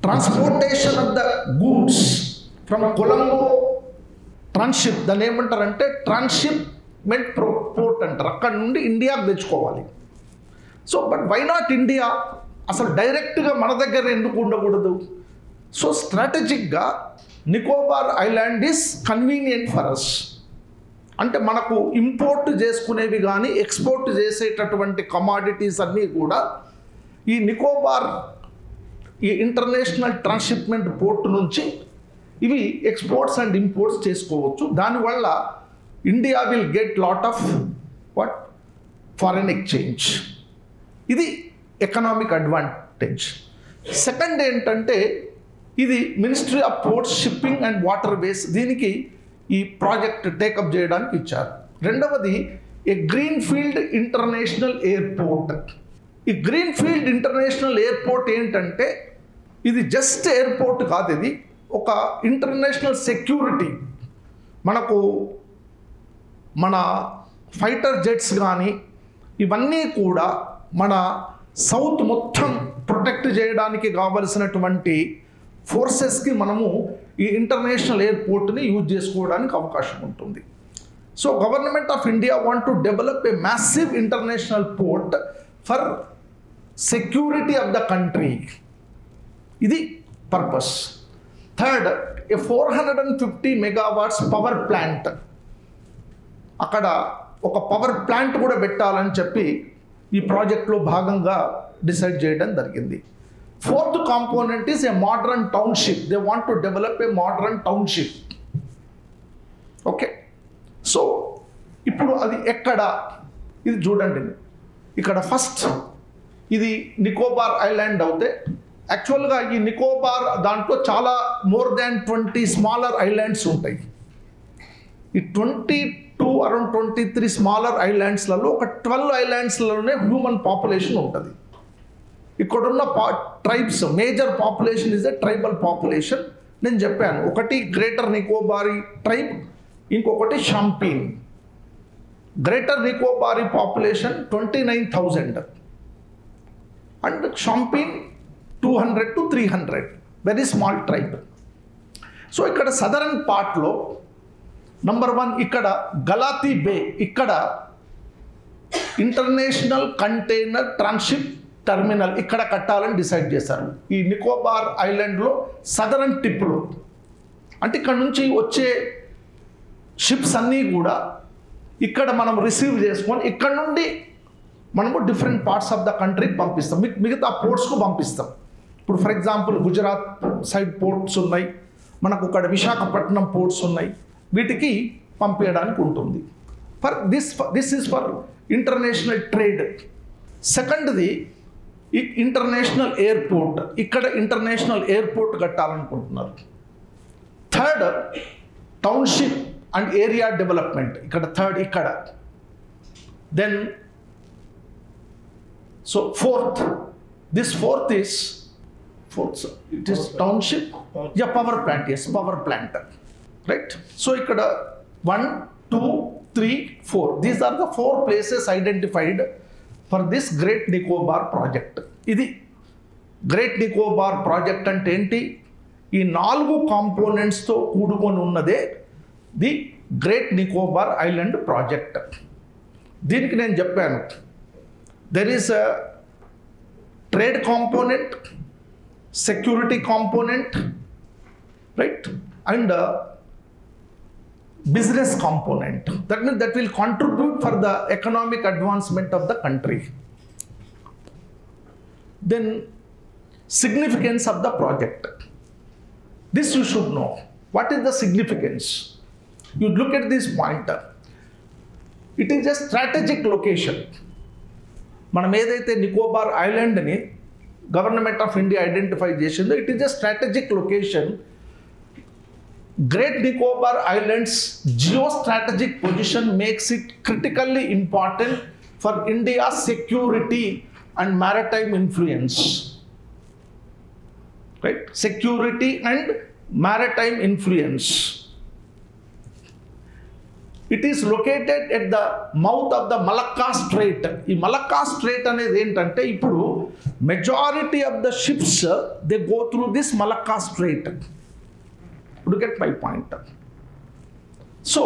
transportation of the goods from Colombo transship. దాన్ని ఏమంటారంటే ట్రాన్స్షిప్మెంట్ పోర్ట్ అంటారు. అక్కడ నుండి ఇండియాకు తెచ్చుకోవాలి. So but why not India? అసలు డైరెక్ట్గా మన దగ్గర ఎందుకు ఉండకూడదు? సో స్ట్రాటజిక్గా Nicobar island is convenient for us. అంటే మనకు ఇంపోర్ట్ చేసుకునేవి కానీ ఎక్స్పోర్ట్ చేసేటటువంటి కమాడిటీస్ అన్నీ కూడా ఈ నికోబార్, ఈ ఇంటర్నేషనల్ ట్రాన్స్షిప్మెంట్ పోర్ట్ నుంచి ఇవి ఎక్స్పోర్ట్స్ అండ్ ఇంపోర్ట్స్ చేసుకోవచ్చు. దానివల్ల India will get lot of what foreign exchange. ఇది ఎకనామిక్ అడ్వాంటేజ్. సెకండ్ ఏంటంటే, ఇది ministry of ports, shipping and water ways దీనికి ఈ ప్రాజెక్ట్ టేకప్ చేయడానికి ఇచ్చారు. రెండవది ఏ గ్రీన్ఫీల్డ్ ఇంటర్నేషనల్ ఎయిర్పోర్ట్. ఈ గ్రీన్ఫీల్డ్ ఇంటర్నేషనల్ ఎయిర్పోర్ట్ ఏంటంటే, ఇది జస్ట్ ఎయిర్పోర్ట్ కాదు, ఇది ఒక ఇంటర్నేషనల్ సెక్యూరిటీ. మనకు మన ఫైటర్ జెట్స్ కానీ ఇవన్నీ కూడా మన సౌత్ మొత్తం ప్రొటెక్ట్ చేయడానికి కావలసినటువంటి ఫోర్సెస్కి మనము ఈ ఇంటర్నేషనల్ ఎయిర్పోర్ట్ని యూజ్ చేసుకోవడానికి అవకాశం ఉంటుంది. So government of India want to develop a massive international port for security of the country. ఇది పర్పస్. థర్డ్, ఏ 450 మెగావాట్స్ పవర్ ప్లాంట్. అక్కడ ఒక పవర్ ప్లాంట్ కూడా పెట్టాలని చెప్పి ఈ ప్రాజెక్ట్లో భాగంగా డిసైడ్ చేయడం జరిగింది. Fourth component is a modern township. They want to develop a modern township. Okay. So, ఇప్పుడు అది ఎక్కడ? ఇది చూడండి. ఇక్కడ ఫస్ట్ ఇది నికోబార్ ఐలాండ్ అవుతే, యాక్చువల్గా ఈ నికోబార్ దాంట్లో చాలా మోర్ దాన్ 20 స్మాలర్ ఐలాండ్స్ ఉంటాయి. ఈ 22 అరౌండ్ 23 స్మాలర్ ఐలాండ్స్లలో ఒక 12 ఐలాండ్స్లోనే హ్యూమన్ పాపులేషన్ ఉంటుంది. ఇక్కడున్న tribes, major population is the tribal population. నేను చెప్పాను, ఒకటి గ్రేటర్ నికోబారీ ట్రైబ్, ఇంకొకటి Shompen. Greater Nicobari population 29,000 and Shompen 200 to 300, very small tribe. So ఇక్కడ సదరన్ పార్ట్లో నంబర్ 1 ఇక్కడ గలాతి బే, ఇక్కడ ఇంటర్నేషనల్ కంటైనర్ ట్రాన్స్షిప్ టర్మినల్ ఇక్కడ కట్టాలని డిసైడ్ చేశారు. ఈ నికోబార్ ఐలాండ్లో సదరన్ టిప్లో, అంటే ఇక్కడ నుంచి వచ్చే షిప్స్ అన్నీ కూడా ఇక్కడ మనం రిసీవ్ చేసుకొని ఇక్కడ నుండి మనము డిఫరెంట్ పార్ట్స్ ఆఫ్ ద కంట్రీకి పంపిస్తాం, మిగతా పోర్ట్స్కు పంపిస్తాం. ఇప్పుడు for example Gujarat side ports ఉన్నాయి, మనకు ఇక్కడ విశాఖపట్నం పోర్ట్స్ ఉన్నాయి, వీటికి పంపించడానికి ఉంటుంది. For this is for international trade. సెకండ్ది ఇంటర్నేషనల్ ఎయిర్పోర్ట్, ఇక్కడ ఇంటర్నేషనల్ ఎయిర్పోర్ట్ కట్టాలనుకుంటున్నారు. Third township and area development, ఇక్కడ థర్డ్ ఇక్కడ. Then so fourth is it is township, power plant, yes, power plant, right? So ikkada 1 2 3 4, these are the 4 places identified for this Great Nicobar project. Idi Great Nicobar project ante enti, ee 4 components tho koodukoni unnade the Great Nicobar Island project. Deeniki nenu cheppanu, there is a trade component, security component, right, and a business component. That means that will contribute for the economic advancement of the country. Then significance of the project. This you should know. What is the significance? You look at this pointer. It is a strategic location. మనం ఏదైతే నికోబార్ ఐలాండ్ని government of India identify చేసిందో, it is a strategic location. Great Nicobar islands geostrategic position makes it critically important for India security and maritime influence, right? Security and maritime influence. It is located at the mouth of the Malacca Strait. ఈ Malacca Strait అనేది ఏంటంటే, ఇప్పుడు majority of the ships they go through this Malacca Strait. Look at my point. So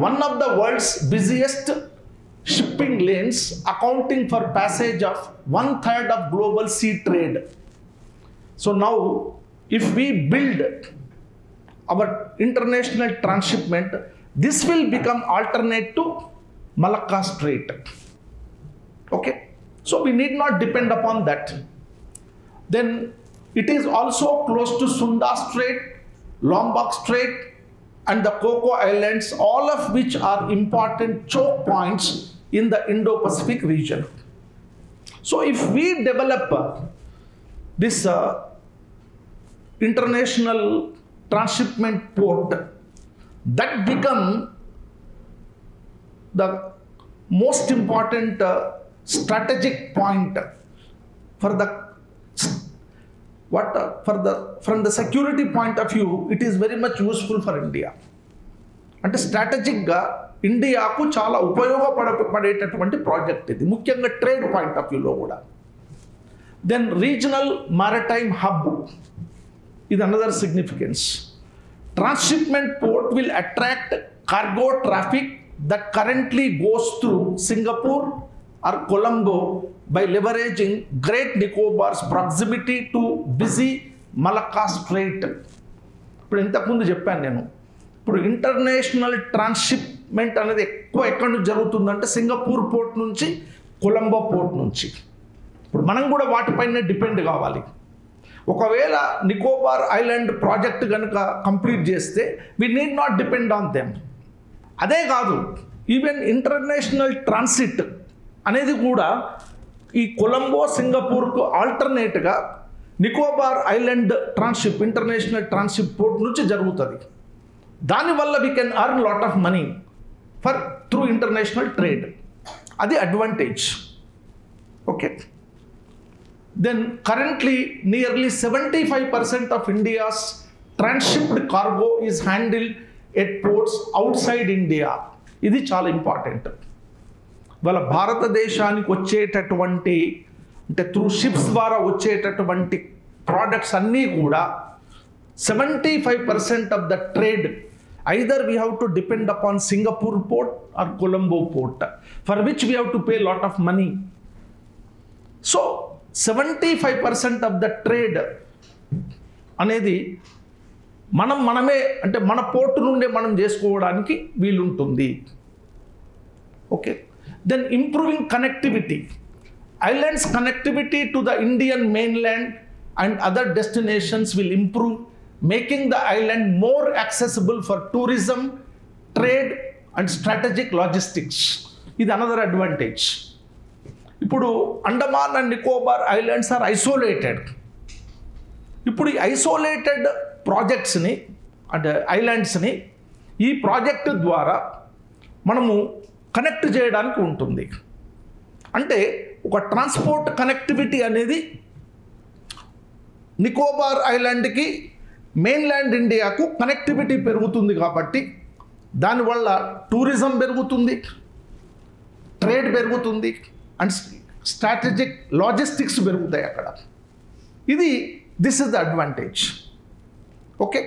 one of the world's busiest shipping lanes, accounting for passage of 1/3 of global sea trade. So now if we build our international transshipment, this will become alternate to Malacca Strait. Okay, so we need not depend upon that. Then it is also close to Sunda Strait, Lombok Strait, and the Coco Islands, all of which are important choke points in the Indo-Pacific region. So if we develop this international transshipment port, that become the most important strategic point for the from the security point of view, it is very much useful for India. అంటే స్ట్రాటజిక్గా ఇండియాకు చాలా ఉపయోగపడేటటువంటి project ఇది, ముఖ్యంగా trade point of వ్యూలో కూడా. Then regional maritime hub, ఇది another significance. Transshipment port will attract cargo traffic that currently goes through Singapore or Colombo by leveraging Great Nicobar's proximity to busy Malacca Strait. ఇప్పుడు ఇంతకుముందు చెప్పాను నేను, ఇప్పుడు international transshipment అనేది ఎక్కువ ఎక్కడి నుంచి జరుగుతుందంటే సింగపూర్ పోర్ట్ నుంచి, కొలంబో పోర్ట్ నుంచి. ఇప్పుడు మనం కూడా వాటిపైనే డిపెండ్ కావాలి. ఒకవేళ నికోబార్ ఐలాండ్ ప్రాజెక్ట్ కనుక కంప్లీట్ చేస్తే we need not depend on them. అదే కాదు, ఈవెన్ ఇంటర్నేషనల్ ట్రాన్సిట్ అనేది కూడా ఈ కొలంబో సింగపూర్కు ఆల్టర్నేట్గా Nicobar island transship, international transship port నుంచి జరుగుతుంది. దానివల్ల we can earn lot of money for through international trade. అది advantage. Okay, then currently nearly 75% of India's transshipped cargo is handled at ports outside India. ఇది చాలా ఇంపార్టెంట్. వాళ్ళ భారతదేశానికి వచ్చేటటువంటి, అంటే త్రూ షిప్స్ ద్వారా వచ్చేటటువంటి ప్రోడక్ట్స్ అన్నీ కూడా 75% of the trade, either we have to depend upon Singapore port or Colombo port, for which we have to pay a lot of money. So 75% of the trade అనేది మనమే అంటే మన port నుండే మనం చేసుకోవడానికి వీలుంటుంది. Okay, then improving connectivity. Islands connectivity to the Indian mainland and other destinations will improve, making the island more accessible for tourism, trade and strategic logistics. This is another advantage. ఇప్పుడు Andaman and Nicobar islands are isolated. ఇప్పుడు ఈ isolated ప్రాజెక్ట్స్ని అంటే ఐలాండ్స్ని ఈ project ద్వారా మనము connect చేయడానికి ఉంటుంది. అంటే ఒక ట్రాన్స్పోర్ట్ కనెక్టివిటీ అనేది నికోబార్ ఐలాండ్కి మెయిన్ల్యాండ్ ఇండియాకు కనెక్టివిటీ పెరుగుతుంది కాబట్టి దానివల్ల టూరిజం పెరుగుతుంది, ట్రేడ్ పెరుగుతుంది అండ్ స్ట్రాటజిక్ లాజిస్టిక్స్ పెరుగుతాయి అక్కడ. This is the advantage. Okay,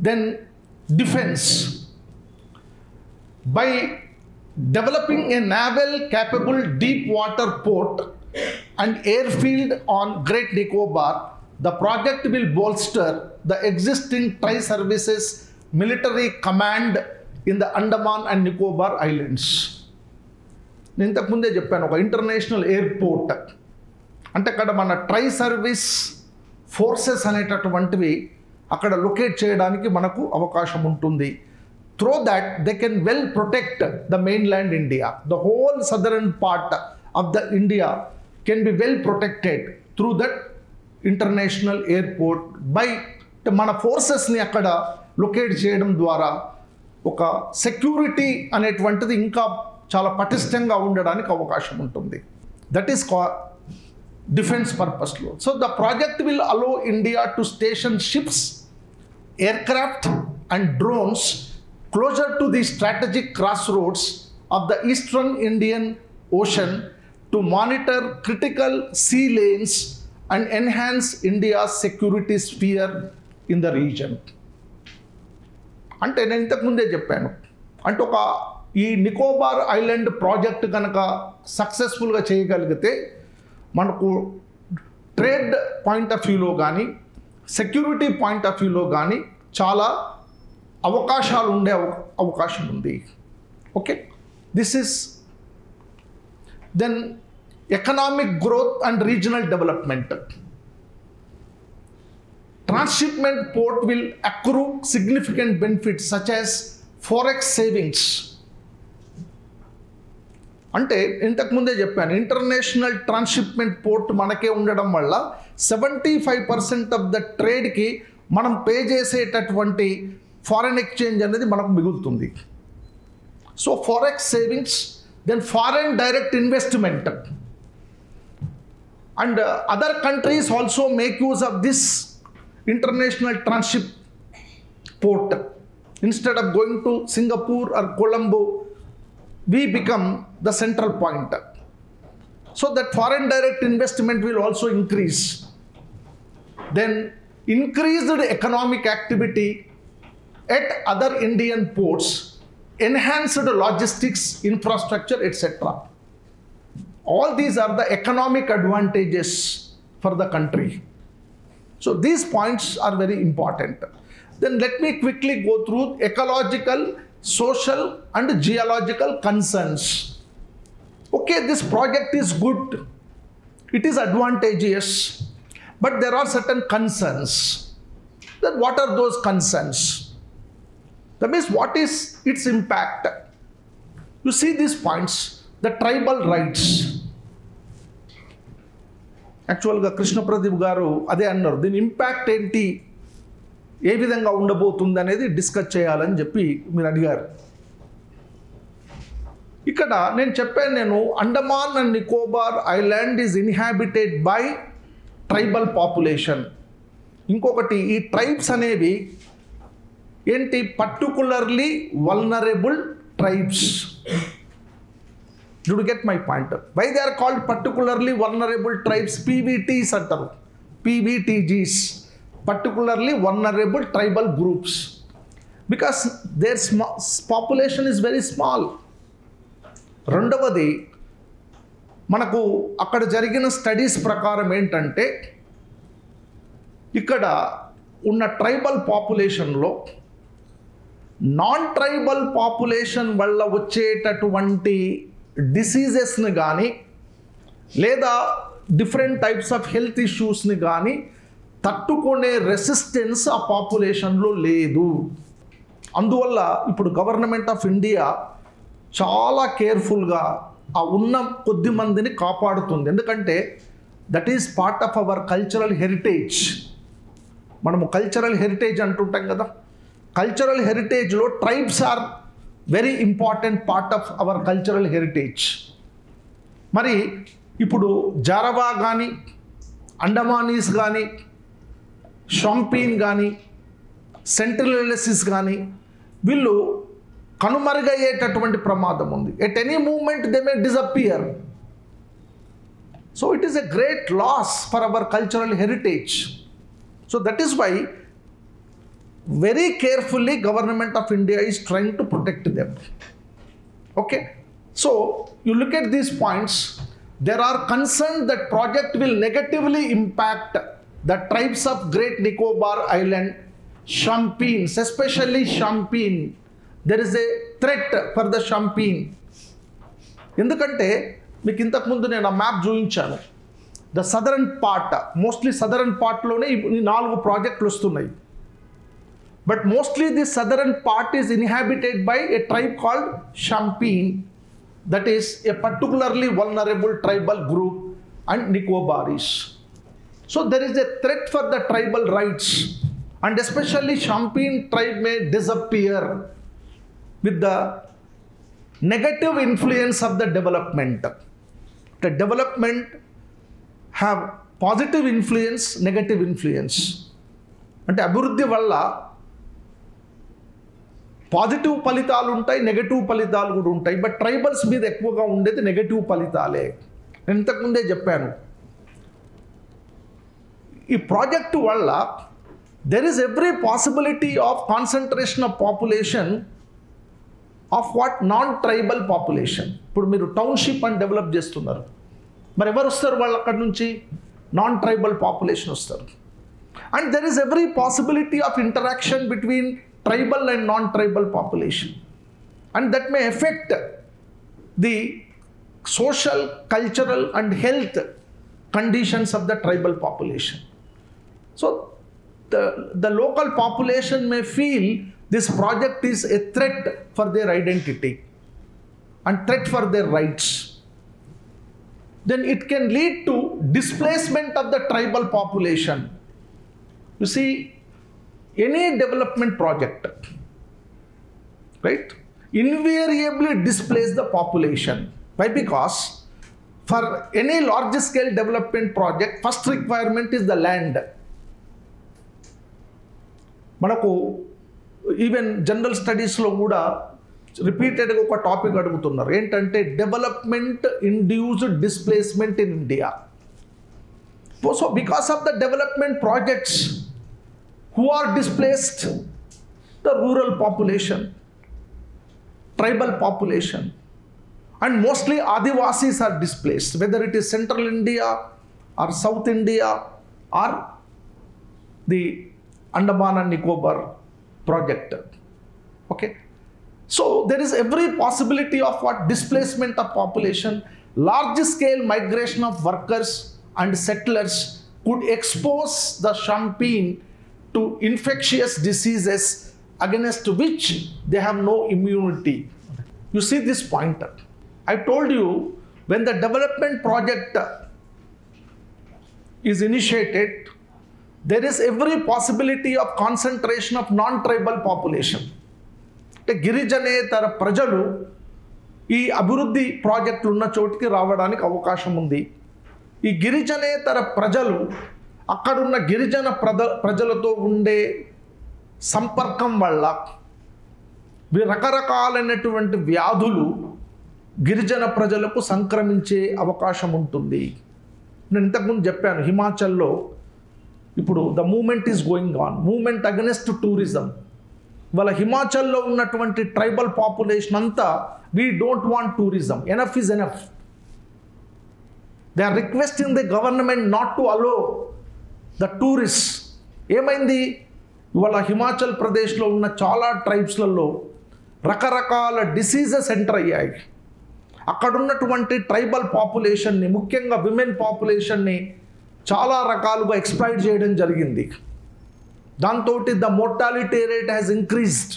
then defence. By developing a naval capable deep water port and airfield on Great Nicobar, the project will bolster the existing tri-services military command in the Andaman and Nicobar Islands. నేను ఇంతకుముందే చెప్పాను, ఒక international airport అంటే అక్కడ మన tri service forces అనేటటువంటివి అక్కడ locate చేయడానికి మనకు అవకాశం ఉంటుంది. Through that, they can well protect the mainland India. The whole southern part of the India can be well protected through that international airport by మన ఫోర్సెస్ని అక్కడ లొకేట్ చేయడం ద్వారా ఒక సెక్యూరిటీ అనేటువంటిది ఇంకా చాలా పటిష్టంగా ఉండడానికి అవకాశం ఉంటుంది. దట్ ఈస్ డిఫెన్స్ పర్పస్లో. So the project will allow India to station ships, aircraft and drones closer to the strategic crossroads of the eastern Indian Ocean to monitor critical sea lanes and enhance India's security sphere in the region. అంటే నేను ఇంతకుముందే చెప్పాను, అంటే ఒక ఈ Nicobar island project కనుక సక్సెస్ఫుల్గా చేయగలిగితే మనకు ట్రేడ్ పాయింట్ ఆఫ్ వ్యూలో కానీ సెక్యూరిటీ పాయింట్ ఆఫ్ వ్యూలో కానీ చాలా అవకాశాలు ఉండే అవకాశం ఉంది. Okay, this is then economic growth and regional development. Transshipment port will accrue significant benefits such as forex savings. అంటే ఇంతకుముందే చెప్పాను, ఇంటర్నేషనల్ ట్రాన్స్షిప్మెంట్ పోర్ట్ మనకే ఉండడం వల్ల 75% ఆఫ్ ద ట్రేడ్కి మనం పే చేసేటటువంటి ఫారెన్ ఎక్స్చేంజ్ అనేది మనకు మిగులుతుంది. So forex savings, then foreign direct investment and other countries also make use of this international transship port. Instead of going to Singapore or Colombo, we become the central point. So that foreign direct investment will also increase. Then increased economic activity at other Indian ports, enhanced logistics infrastructure, etc. All these are the economic advantages for the country. So these points are very important. Then let me quickly go through ecological, social and geological concerns. Okay, this project is good, it is advantageous, but there are certain concerns. Then what are those concerns? That means what is its impact? You see these points, the tribal rights. Actually Krishna Pradeep garu ade annaru, దీని impact ఏంటి, ఏ విధంగా ఉండబోతుంది అనేది discuss చేయాలని చెప్పి మీరు అడిగారు. ఇక్కడ నేను చెప్పాను, Andaman and Nicobar island is inhabited by tribal population. ఇంకొకటి, ఈ ట్రైబ్స్ అనేవి ఏంటి, particularly vulnerable tribes. Do get my point? Why they are called particularly vulnerable tribes? PVTs అంటారు, PVTGs, particularly vulnerable tribal groups, because their population is very small. రెండవది, మనకు అక్కడ జరిగిన studies ప్రకారం ఏంటంటే ఇక్కడ ఉన్న ట్రైబల్ పాపులేషన్లో నాన్ ట్రైబల్ పాపులేషన్ వల్ల వచ్చేటటువంటి డిసీజెస్ని కానీ లేదా డిఫరెంట్ టైప్స్ ఆఫ్ హెల్త్ ఇష్యూస్ని కానీ తట్టుకునే రెసిస్టెన్స్ ఆ పాపులేషన్లో లేదు. అందువల్ల ఇప్పుడు గవర్నమెంట్ ఆఫ్ ఇండియా చాలా కేర్ఫుల్గా ఆ ఉన్న కొద్ది మందిని కాపాడుతుంది. ఎందుకంటే that is part of our cultural heritage. మనము కల్చరల్ హెరిటేజ్ అంటుంటాం కదా, కల్చరల్ హెరిటేజ్లో tribes are very important part of our cultural heritage. మరి ఇప్పుడు జారవా కానీ, అండమానీస్ కానీ, షాంపీన్ కానీ, సెంట్రలెసిస్ కానీ వీళ్ళు కనుమరుగయ్యేటటువంటి ప్రమాదం ఉంది. At any moment they may disappear. So it is a great loss for our cultural heritage. So that is why very carefully government of India is trying to protect them. Okay, so you look at these points, there are concerns that project will negatively impact the tribes of Great Nicobar Island, Champeen, especially Champeen. There is a threat for the Champeen. ఎందుకంటే మీకు ఇంతకు ముందు నేను ఆ map చూపించాను. The southern part, mostly southern పార్ట్లోనే ఈ 4 ప్రాజెక్టులు వస్తున్నాయి. But mostly the southern part is inhabited by a tribe called Champeen, that is a particularly vulnerable tribal group, and Nicobaris. So there is a threat for the tribal rights, and especially Champeen tribe may disappear with the negative influence of the development. The development have positive influence, negative influence. అంటే అభివృద్ధి వల్ల positive ఫలితాలు ఉంటాయి, negative ఫలితాలు కూడా ఉంటాయి. But tribals మీద ఎక్కువగా ఉండేది నెగటివ్ ఫలితాలే. నేను ఇంతకుముందే చెప్పాను, ఈ ప్రాజెక్టు వల్ల there is every possibility of concentration of population of what non tribal population. ఇప్పుడు మీరు టౌన్షిప్ అని డెవలప్ చేస్తున్నారు, మరి ఎవరు వస్తారు వాళ్ళు అక్కడి నుంచి? నాన్ ట్రైబల్ పాపులేషన్ వస్తారు. And there is every possibility of interaction between tribal and non-tribal population, and that may affect the social, cultural and health conditions of the tribal population. So the local population may feel this project is a threat for their identity and threat for their rights. Then it can lead to displacement of the tribal population. You see, any development project, right, invariably displace the population. Why? Because for any large scale development project, first requirement is the land. మనకు even general స్టడీస్లో కూడా రిపీటెడ్గా ఒక topic అడుగుతున్నారు, ఏంటంటే development induced displacement in India. So because of the development projects, who are displaced? The rural population, tribal population, and mostly Adivasis are displaced, whether it is central India or South India or the Andaman and Nicobar project. Okay, so there is every possibility of what displacement of population, large scale migration of workers and settlers could expose the Champeen to infectious diseases against which they have no immunity. You see this point? I told you, when the development project is initiated, there is every possibility of concentration of non-tribal population. అంటే గిరిజనేతర ప్రజలు ఈ అభివృద్ధి ప్రాజెక్టులు ఉన్న చోటికి రావడానికి అవకాశం ఉంది. ఈ గిరిజనేతర ప్రజలు అక్కడున్న గిరిజన ప్రజలతో ఉండే సంపర్కం వల్ల రకరకాలైనటువంటి వ్యాధులు గిరిజన ప్రజలకు సంక్రమించే అవకాశం ఉంటుంది. నేను ఇంతకుముందు చెప్పాను, హిమాచల్లో ఇప్పుడు the movement is going on, movement against tourism. వాళ్ళ హిమాచల్లో ఉన్నటువంటి ట్రైబల్ పాపులేషన్ అంతా, we don't want tourism, enough is enough. They are requesting the government not to allow the tourist. ఏమైంది, ఇవాళ హిమాచల్ ప్రదేశ్లో ఉన్న చాలా ట్రైబ్స్లలో రకరకాల డిసీజెస్ ఎంటర్ అయ్యాయి. అక్కడున్నటువంటి ట్రైబల్ పాపులేషన్ని, ముఖ్యంగా విమెన్ పాపులేషన్ని చాలా రకాలుగా ఎక్స్‌ప్లాయిట్ చేయడం జరిగింది. దాంతో the mortality rate has increased.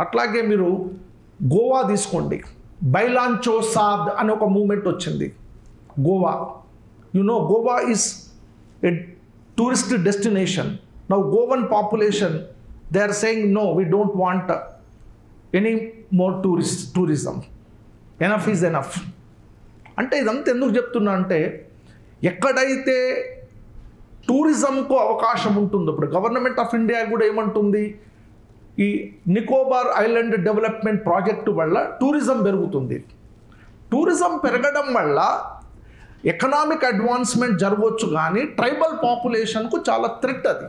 అట్లాగే మీరు గోవా తీసుకోండి, బైలాంచో సాద్ అనే ఒక మూమెంట్ వచ్చింది. Goa, Goa is a tourist destination. Now Goan population they are saying no, we don't want any more tourism, enough is enough. అంటే ఇదంతా ఎందుకు చెప్తున్నా అంటే, ఎక్కడైతే టూరిజంకు అవకాశం ఉంటుందో, ఇప్పుడు గవర్నమెంట్ ఆఫ్ ఇండియా కూడా ఏమంటుంది, ఈ నికోబార్ ఐలాండ్ డెవలప్మెంట్ ప్రాజెక్టు వల్ల టూరిజం పెరుగుతుంది. టూరిజం పెరగడం వల్ల ఎకనామిక్ అడ్వాన్స్మెంట్ జరగవచ్చు, కానీ ట్రైబల్ పాపులేషన్కు చాలా థ్రెట్ అది.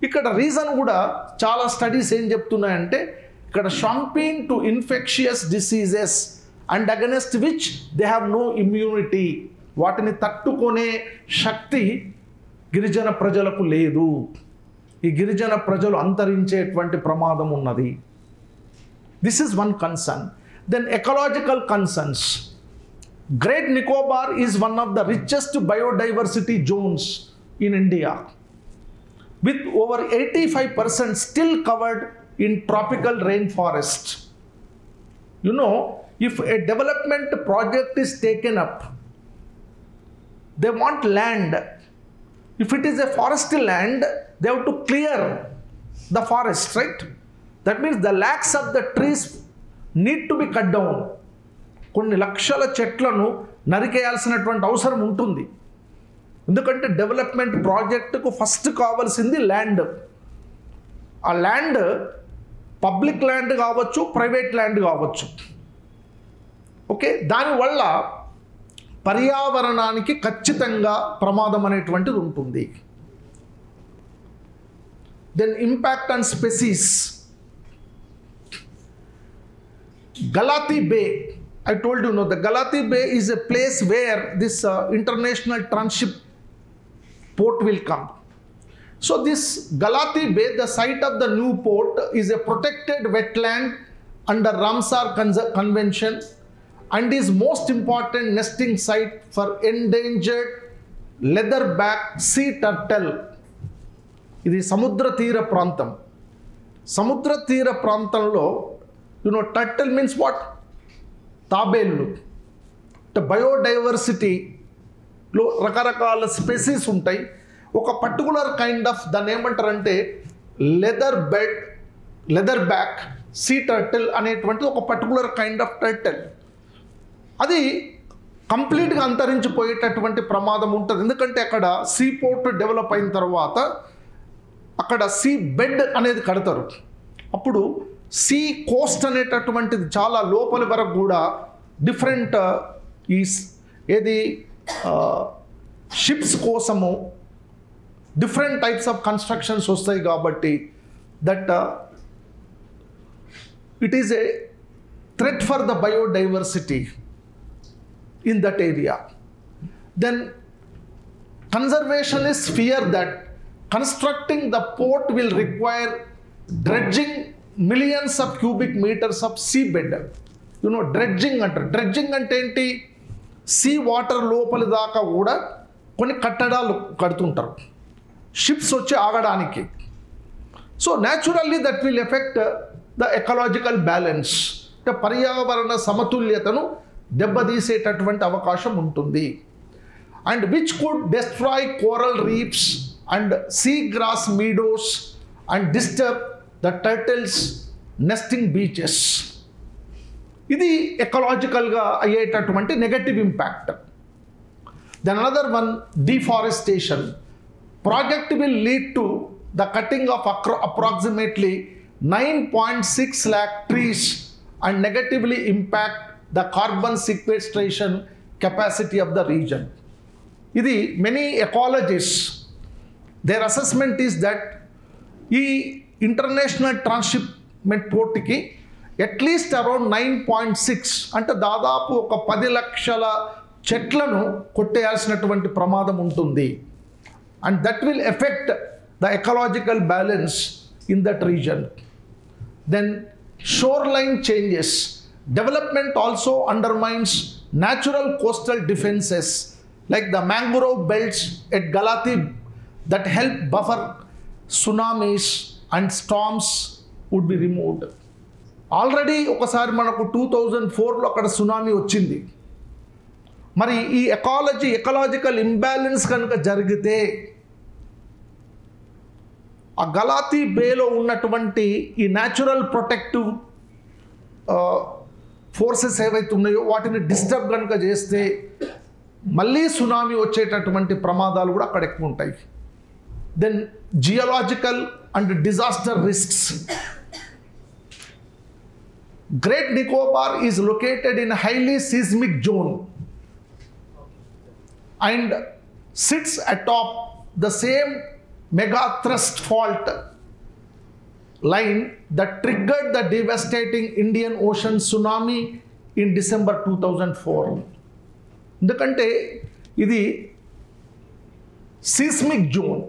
ఇక్కడ రీజన్ కూడా చాలా స్టడీస్ ఏం చెప్తున్నాయంటే, ఇక్కడ Shompen to infectious diseases and against which they have no immunity, వాటిని తట్టుకునే శక్తి గిరిజన ప్రజలకు లేదు. ఈ గిరిజన ప్రజలు అంతరించేటువంటి ప్రమాదం ఉన్నది. This is one concern. Then ecological concerns. Great Nicobar is one of the richest biodiversity zones in India, with over 85% still covered in tropical rainforest. If a development project is taken up, they want land. If it is a forested land, they have to clear the forest, right? That means the lakhs of the trees need to be cut down. కొన్ని లక్షల చెట్లను నరికేయాల్సినటువంటి అవసరం ఉంటుంది. ఎందుకంటే development ప్రాజెక్టుకు first కావాల్సింది land. ఆ land public land కావచ్చు, ప్రైవేట్ ల్యాండ్ కావచ్చు. ఓకే, దానివల్ల పర్యావరణానికి ఖచ్చితంగా ప్రమాదం అనేటువంటిది ఉంటుంది. Then impact on species. Galathea Bay, I told you, the Galati Bay is a place where this international transship port will come. So this Galati Bay, the site of the new port, is a protected wetland under Ramsar Convention and is most important nesting site for endangered leatherback sea turtle. ఇది సముద్ర తీర ప్రాంతం. సముద్ర తీర ప్రాంతంలో turtle means what? తాబేళ్ళు. బయోడైవర్సిటీలో రకరకాల species ఉంటాయి. ఒక పర్టికులర్ కైండ్ ఆఫ్ దాన్ని ఏమంటారంటే లెదర్ బ్యాక్ సీ టర్టిల్ అనేటువంటి ఒక పర్టికులర్ కైండ్ ఆఫ్ టర్టిల్. అది కంప్లీట్గా అంతరించిపోయేటటువంటి ప్రమాదం ఉంటుంది. ఎందుకంటే అక్కడ సీ పోర్ట్ డెవలప్ అయిన తర్వాత అక్కడ సీ బెడ్ అనేది కడతారు. అప్పుడు సీ కోస్ట్ అనేటటువంటిది చాలా లోపలి వరకు కూడా డిఫరెంట్ ఏది షిప్స్ కోసము డిఫరెంట్ టైప్స్ ఆఫ్ కన్స్ట్రక్షన్స్ వస్తాయి. కాబట్టి that it is a threat for the biodiversity in that area. Then conservationist fear that constructing the port will require dredging millions of cubic meters of seabed. Dredging అంటారు. Dredging అంటే ఏంటి? Sea water లోపలి దాకా కూడా కొన్ని కట్టడాలు కడుతుంటారు ships వచ్చి ఆగడానికి. So naturally that will effect the ecological balance, అంటే పర్యావరణ సమతుల్యతను దెబ్బతీసేటటువంటి అవకాశం ఉంటుంది. And which could destroy coral reefs and sea grass meadows and disturb the turtles nesting beaches. ఇది ఎకలాజికల్గా అయ్యేటటువంటి negative impact. Then another one, deforestation. Project will lead to the cutting of approximately 9.6 lakh trees and negatively impact the carbon sequestration capacity of the region. ఇది many ecologists, their assessment is that ఈ international transshipment పోర్ట్కి at least around 9.6 అంటే దాదాపు ఒక 10 లక్షల చెట్లను కొట్టేయాల్సినటువంటి ప్రమాదం ఉంటుంది. And that will effect the ecological balance in that region. Then shoreline changes. Development also undermines natural coastal defenses like the mangrove belts at Galati that help buffer tsunamis and storms would be removed. Already ఒకసారి మనకు 2004లో అక్కడ tsunami వచ్చింది. మరి ఈ ecological imbalance కనుక జరిగితే ఆ గలాతి బేలో ఉన్నటువంటి ఈ న్యాచురల్ ప్రొటెక్టివ్ ఫోర్సెస్ ఏవైతే ఉన్నాయో వాటిని డిస్టర్బ్ కనుక చేస్తే మళ్ళీ సునామీ వచ్చేటటువంటి ప్రమాదాలు కూడా అక్కడ ఎక్కువ ఉంటాయి. Then geological and disaster risks. Great Nicobar is located in highly seismic zone and sits atop the same mega thrust fault line that triggered the devastating Indian Ocean tsunami in December 2004. ఎందుకంటే ఇది seismic zone,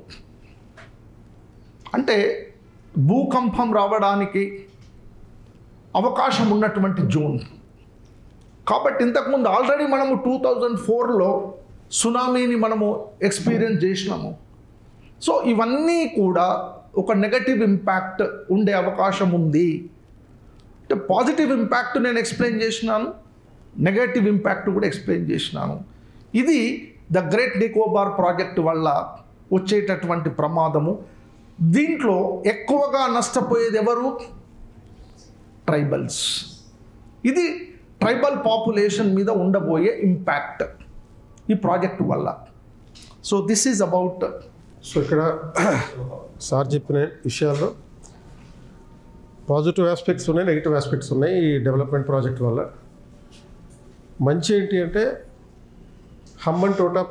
అంటే భూకంపం రావడానికి అవకాశం ఉన్నటువంటి zone. కాబట్టి ఇంతకుముందు already మనము 2004లో సునామీని మనము ఎక్స్పీరియన్స్ చేసినాము. సో ఇవన్నీ కూడా ఒక నెగటివ్ ఇంపాక్ట్ ఉండే అవకాశం ఉంది. అంటే పాజిటివ్ ఇంపాక్ట్ నేను ఎక్స్ప్లెయిన్ చేసినాను, నెగటివ్ ఇంపాక్ట్ కూడా ఎక్స్ప్లెయిన్ చేసినాను. ఇది ద గ్రేట్ నికోబార్ ప్రాజెక్ట్ వల్ల వచ్చేటటువంటి ప్రమాదము. దీంట్లో ఎక్కువగా నష్టపోయేది ఎవరు? ట్రైబల్స్. ఇది ట్రైబల్ పాపులేషన్ మీద ఉండబోయే ఇంపాక్ట్ ఈ ప్రాజెక్ట్ వల్ల. So this is about. So ఇక్కడ సార్ చెప్పిన విషయాల్లో పాజిటివ్ ఆస్పెక్ట్స్ ఉన్నాయి, నెగిటివ్ ఆస్పెక్ట్స్ ఉన్నాయి ఈ డెవలప్మెంట్ ప్రాజెక్ట్ వల్ల. మంచి ఏంటి అంటే హంబన్టోటా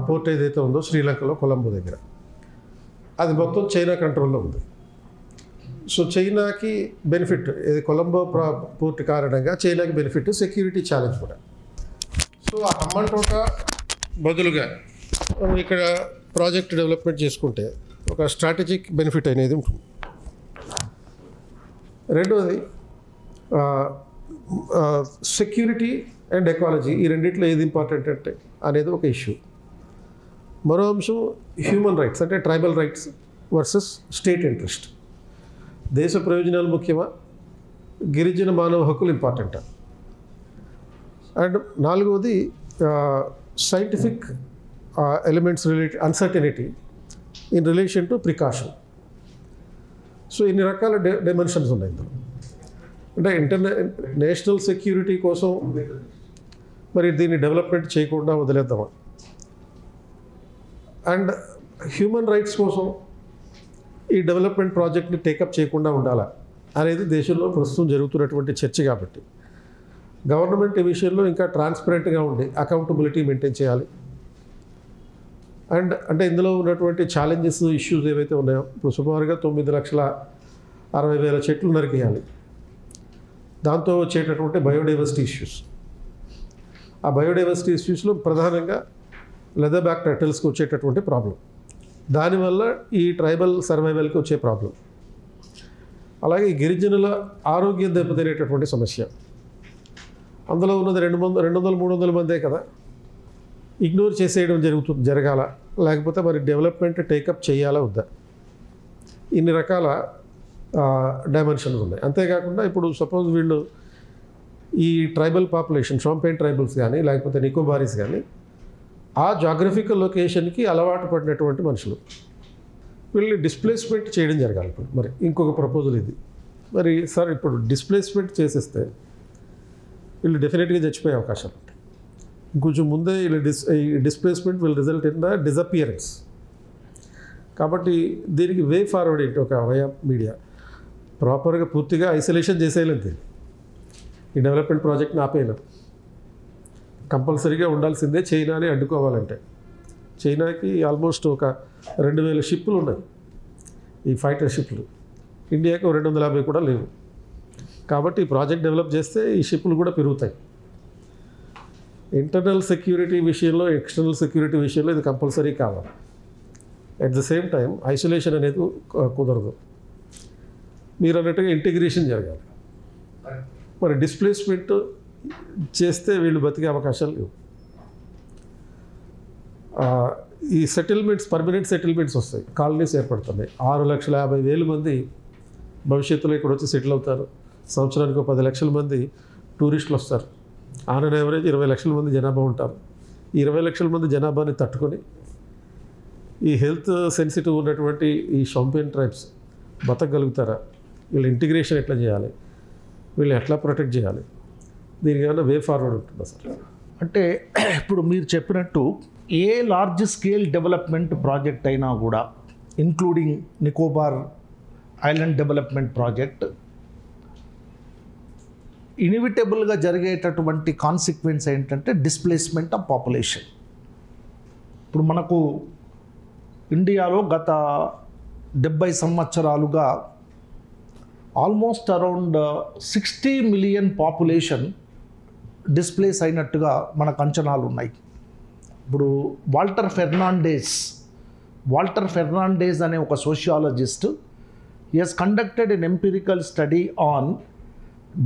పోర్ట్ ఏదైతే ఉందో శ్రీలంకలో కొలంబో దగ్గర, అది మొత్తం చైనా కంట్రోల్లో ఉంది. సో చైనాకి బెనిఫిట్, ఇది కొలంబో పోర్ట్ కారణంగా చైనాకి బెనిఫిట్, సెక్యూరిటీ ఛాలెంజ్ కూడా. సో ఆ హంబన్టోటా బదులుగా ఇక్కడ ప్రాజెక్ట్ డెవలప్మెంట్ చేసుకుంటే ఒక స్ట్రాటజిక్ బెనిఫిట్ అనేది ఉంటుంది. రెండవది సెక్యూరిటీ అండ్ ఎకాలజీ, ఈ రెండిట్లో ఏది ఇంపార్టెంట్ అంటే అనేది ఒక ఇష్యూ. మరో అంశం హ్యూమన్ రైట్స్, అంటే tribal rights versus state interest. దేశ ప్రయోజనాలు ముఖ్యమా, గిరిజన మానవ హక్కులు ఇంపార్టెంటా? అండ్ నాలుగవది scientific elements related uncertainty in relation to precaution. So ఇన్ని రకాల డైమెన్షన్స్ ఉన్నాయి ఇందులో. అంటే నేషనల్ సెక్యూరిటీ కోసం మరి దీన్ని డెవలప్మెంట్ చేయకుండా వదిలేద్దామా, అండ్ హ్యూమన్ రైట్స్ కోసం ఈ డెవలప్మెంట్ ప్రాజెక్ట్ని టేకప్ చేయకుండా ఉండాలా అనేది దేశంలో ప్రస్తుతం జరుగుతున్నటువంటి చర్చ. కాబట్టి గవర్నమెంట్ ఈ విషయంలో ఇంకా ట్రాన్స్పరెంట్గా ఉండి అకౌంటబిలిటీ మెయింటైన్ చేయాలి. అండ్ అంటే ఇందులో ఉన్నటువంటి ఛాలెంజెస్, ఇష్యూస్ ఏవైతే ఉన్నాయో, ఇప్పుడు సుమారుగా 9,60,000 చెట్లు నరికేయాలి. దాంతో వచ్చేటటువంటి బయోడైవర్సిటీ ఇష్యూస్. ఆ బయోడైవర్సిటీ ఇష్యూస్లో ప్రధానంగా లెదర్ బ్యాక్ టర్టిల్స్కి వచ్చేటటువంటి ప్రాబ్లం, దానివల్ల ఈ ట్రైబల్ సర్వైవల్కి వచ్చే ప్రాబ్లం, అలాగే గిరిజనుల ఆరోగ్యం దెబ్బతినేటటువంటి సమస్య. అందులో ఉన్నది 200-300 మందే కదా, ఇగ్నోర్ చేసేయడం జరగాల, లేకపోతే మరి డెవలప్మెంట్ టేకప్ చేయాలా వద్దా, ఇన్ని రకాల డైమెన్షన్స్ ఉన్నాయి. అంతేకాకుండా ఇప్పుడు సపోజ్ వీళ్ళు ఈ ట్రైబల్ పాపులేషన్, షాంపేన్ ట్రైబల్స్ కానీ లేకపోతే నికోబారీస్ కానీ ఆ జాగ్రఫికల్ లొకేషన్కి అలవాటు పడినటువంటి మనుషులు, వీళ్ళని డిస్ప్లేస్మెంట్ చేయడం జరగాలి. ఇప్పుడు మరి ఇంకొక ప్రపోజల్ ఇది. మరి సార్ ఇప్పుడు డిస్ప్లేస్మెంట్ చేసేస్తే వీళ్ళు డెఫినెట్గా చచ్చిపోయే అవకాశాలు ఉంటాయి. ఇంకొంచెం ముందే వీళ్ళు displacement will result in the disappearance. కాబట్టి దీనికి వే ఫార్వర్డ్ ఏంటి? ఒక వే ఆఫ్ మీడియా ప్రాపర్గా పూర్తిగా ఐసోలేషన్ చేసేయలేదు. ఈ డెవలప్మెంట్ ప్రాజెక్ట్ని ఆపేయలేదు. కంపల్సరీగా ఉండాల్సిందే చైనాని అడ్డుకోవాలంటే. చైనాకి ఆల్మోస్ట్ ఒక 2,000 షిప్పులు ఉన్నాయి, ఈ ఫైటర్ షిప్లు. ఇండియాకి 250 కూడా లేవు. కాబట్టి ఈ ప్రాజెక్ట్ డెవలప్ చేస్తే ఈ షిప్పులు కూడా పెరుగుతాయి. ఇంటర్నల్ సెక్యూరిటీ విషయంలో, ఎక్స్టర్నల్ సెక్యూరిటీ విషయంలో ఇది కంపల్సరీ కావాలి. At the same time isolation అనేది కుదరదు. మీరు అన్నట్టుగా ఇంటిగ్రేషన్ జరగాలి. మరి డిస్ప్లేస్మెంట్ చేస్తే వీళ్ళు బతికే అవకాశాలు లేవు. ఈ సెటిల్మెంట్స్, పర్మనెంట్ సెటిల్మెంట్స్ వస్తాయి, కాలనీస్ ఏర్పడుతున్నాయి. 6,50,000 మంది భవిష్యత్తులో ఇక్కడ వచ్చి సెటిల్ అవుతారు. సంవత్సరానికి 10 లక్షల మంది టూరిస్టులు వస్తారు. ఆన్ అన్ యావరేజ్ 20 లక్షల మంది జనాభా ఉంటారు. ఈ 20 లక్షల మంది జనాభాని తట్టుకొని ఈ హెల్త్ సెన్సిటివ్ ఉన్నటువంటి ఈ షాంపియన్ ట్రైబ్స్ బతకగలుగుతారా? వీళ్ళ ఇంటిగ్రేషన్ ఎట్లా చేయాలి? వీళ్ళని ఎట్లా ప్రొటెక్ట్ చేయాలి? దీనికి ఏమైనా వే ఫార్వర్డ్ ఉంటుందా సార్? అంటే ఇప్పుడు మీరు చెప్పినట్టు ఏ లార్జ్ స్కేల్ డెవలప్మెంట్ ప్రాజెక్ట్ అయినా కూడా, including Nicobar island development project, ఇన్విటబుల్గా జరిగేటటువంటి కాన్సిక్వెన్స్ ఏంటంటే డిస్ప్లేస్మెంట్ ఆఫ్ పాపులేషన్. ఇప్పుడు మనకు ఇండియాలో గత 70 సంవత్సరాలుగా almost around 60 million population displace అయినట్టుగా మనకు అంచనాలు ఉన్నాయి. ఇప్పుడు వాల్టర్ ఫెర్నాండేజ్ అనే ఒక sociologist, he has conducted an empirical study on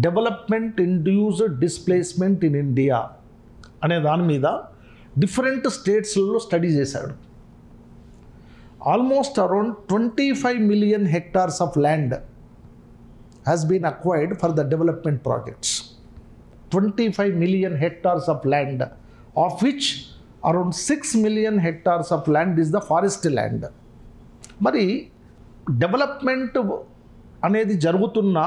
development induced displacement in India అనే దాని మీద డిఫరెంట్ స్టేట్స్లలో స్టడీ చేశాడు. Almost around 25 million hectares of land has been acquired for the development projects. 25 million hectares of land, of which around 6 million hectares of land is the forest land. మరి development అనేది జరుగుతున్న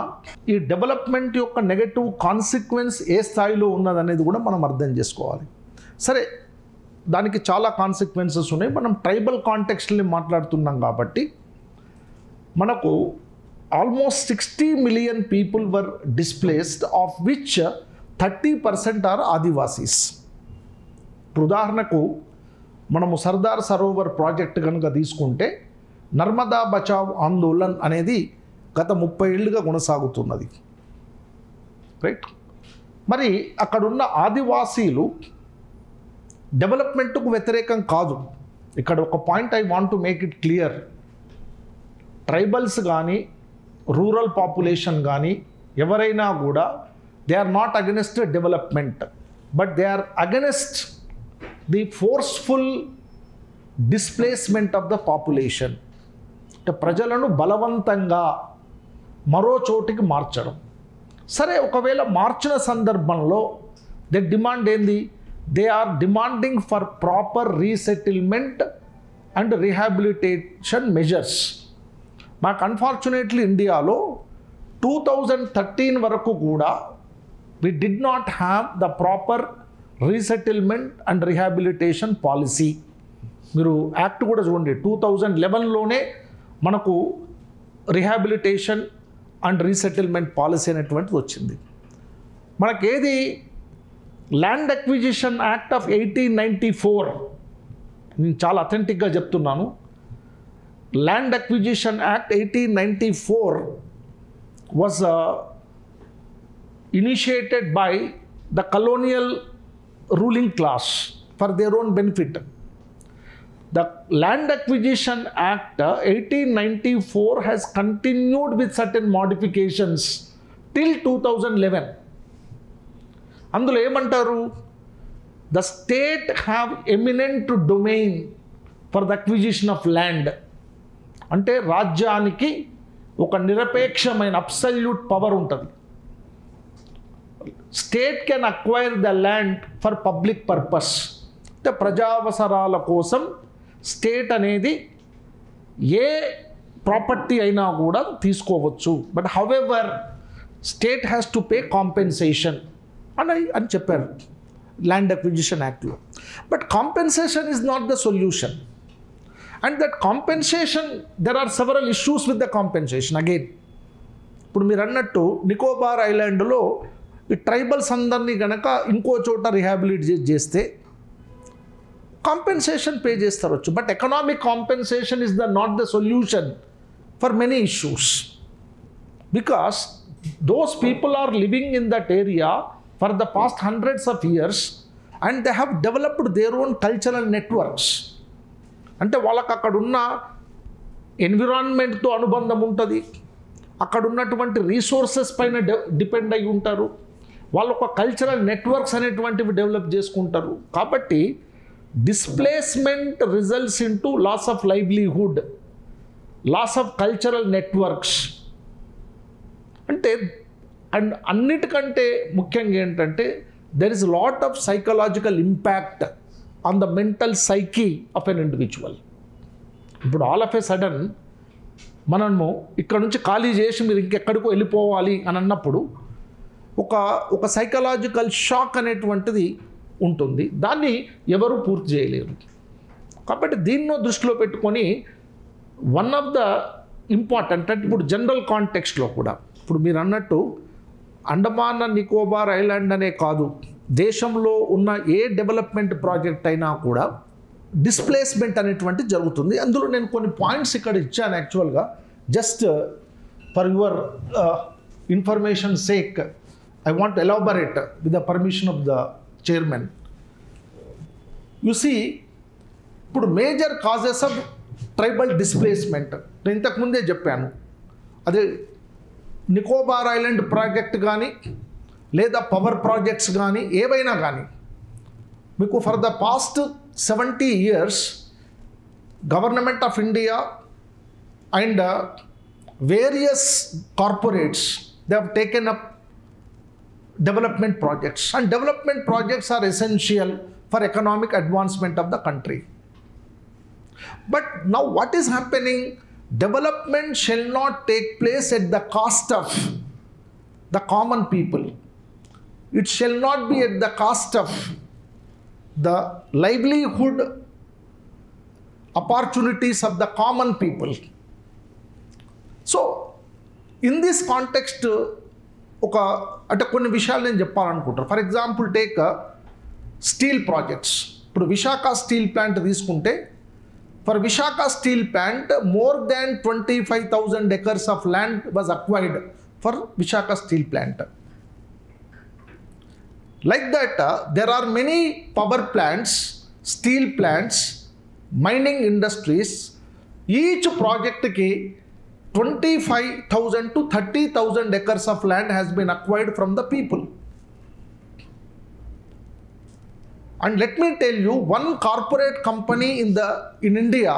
ఈ development యొక్క negative consequence ఏ స్థాయిలో ఉన్నదనేది కూడా మనం అర్థం చేసుకోవాలి. సరే, దానికి చాలా కాన్సిక్వెన్సెస్ ఉన్నాయి. మనం ట్రైబల్ కాంటెక్స్ట్ని మాట్లాడుతున్నాం కాబట్టి మనకు almost 60 million people were displaced, of which 30% are Adivasis. ఉదాహరణకు మనము సర్దార్ సరోవర్ ప్రాజెక్ట్ కనుక తీసుకుంటే, నర్మదా బచావ్ ఆందోళన్ అనేది గత 30 ఏళ్ళుగా కొనసాగుతున్నది, రైట్? మరి అక్కడున్న ఆదివాసీలు డెవలప్మెంట్కు వ్యతిరేకం కాదు. ఇక్కడ ఒక point I want to make it clear. Tribals కానీ, రూరల్ పాపులేషన్ కానీ ఎవరైనా కూడా they are not against development, but they are against the forceful displacement of the population. అంటే ప్రజలను బలవంతంగా మరో చోటికి మార్చడం. సరే, ఒకవేళ మార్చిన సందర్భంలో దే డిమాండ్ ఏంది? They are demanding for proper resettlement and rehabilitation measures. మాకు అన్ఫార్చునేట్లీ ఇండియాలో 2013 వరకు కూడా we did not have the proper resettlement and rehabilitation policy. మీరు యాక్ట్ కూడా చూడండి, 2011లోనే మనకు రీహాబిలిటేషన్ అండ్ రీసెటిల్మెంట్ పాలసీ అనేటువంటిది వచ్చింది. మనకేది ల్యాండ్ అక్విజిషన్ యాక్ట్ ఆఫ్ 1894, నేను చాలా అథెంటిక్గా చెప్తున్నాను. Land Acquisition Act 1894 was initiated by the colonial ruling class for their own benefit. The Land Acquisition Act 1894 has continued with certain modifications till 2011. అందులో ఏమంటారు? The state have eminent domain for the acquisition of land. అంటే రాజ్యానికి ఒక నిరపేక్షమైన absolute power ఉంటుంది. State can acquire the land for public purpose. అంటే ప్రజావసరాల కోసం state అనేది ఏ property అయినా కూడా తీసుకోవచ్చు. But however state has to pay compensation అని చెప్పారు ల్యాండ్ అక్విజిషన్ యాక్ట్లో. But compensation is not the solution. And that compensation, there are several issues with the compensation again. ఇప్పుడు మీరు అన్నట్టు నికోబార్ ఐలాండ్లో ఈ ట్రైబల్స్ అందరినీ కనుక ఇంకో చోట రిహాబిలిటేట్ చేస్తే కాంపెన్సేషన్ పే చేస్తారు. But economic compensation is not the solution for many issues, because those people are living in that area for the past hundreds of years and they have developed their own cultural networks. అంటే వాళ్ళకి అక్కడ ఉన్న ఎన్విరాన్మెంట్తో అనుబంధం ఉంటుంది, అక్కడ ఉన్నటువంటి resources పైన depend అయి ఉంటారు, వాళ్ళు ఒక కల్చరల్ నెట్వర్క్స్ అనేటువంటివి డెవలప్ చేసుకుంటారు. కాబట్టి displacement results into loss of livelihood, loss of cultural networks. అంటే అండ్ అన్నిటికంటే ముఖ్యంగా ఏంటంటే there is lot of psychological impact on the mental psyche of an individual. ఇప్పుడు ఆల్ ఆఫ్ ఏ సడన్ మనము ఇక్కడ నుంచి ఖాళీ చేసి మీరు ఇంకెక్కడికో వెళ్ళిపోవాలి అని అన్నప్పుడు ఒక సైకలాజికల్ షాక్ అనేటువంటిది ఉంటుంది, దాన్ని ఎవరు పూర్తి చేయలేరు. కాబట్టి దీన్నో దృష్టిలో పెట్టుకొని వన్ ఆఫ్ ద ఇంపార్టెంట్ అంటే ఇప్పుడు జనరల్ కాంటెక్స్ట్లో కూడా ఇప్పుడు మీరు అన్నట్టు అండమాన్ నికోబార్ ఐలాండ్ అనే కాదు, దేశంలో ఉన్న ఏ డెవలప్మెంట్ ప్రాజెక్ట్ అయినా కూడా డిస్ప్లేస్మెంట్ అనేటువంటి జరుగుతుంది. అందులో నేను కొన్ని పాయింట్స్ ఇక్కడ ఇచ్చాను యాక్చువల్గా, just for your information sake I want to elaborate with the permission of the chairman. You see, ఇప్పుడు major causes of tribal displacement నేను ఇంతకుముందే చెప్పాను. అదే నికోబార్ ఐలాండ్ ప్రాజెక్ట్ కానీ లేదా పవర్ ప్రాజెక్ట్స్ కానీ ఏవైనా కానీ మీకు for the past 70 years government of India and various corporates they have taken up development projects, and development projects are essential for economic advancement of the country. But now what is happening? Development shall not take place at the cost of the common people. It shall not be at the cost of the livelihood opportunities of the common people. So in this context అంటే కొన్ని విషయాలు నేను చెప్పాలనుకుంటాను. For example take steel projects. ఇప్పుడు Visakha steel plant తీసుకుంటే for Visakha steel plant more than 25,000 acres of land was acquired for Visakha steel plant. Like that there are many power plants, steel plants, mining industries. Each ప్రాజెక్ట్కి 25,000 to 30,000 acres of land has been acquired from the people. And let me tell you, one corporate company in India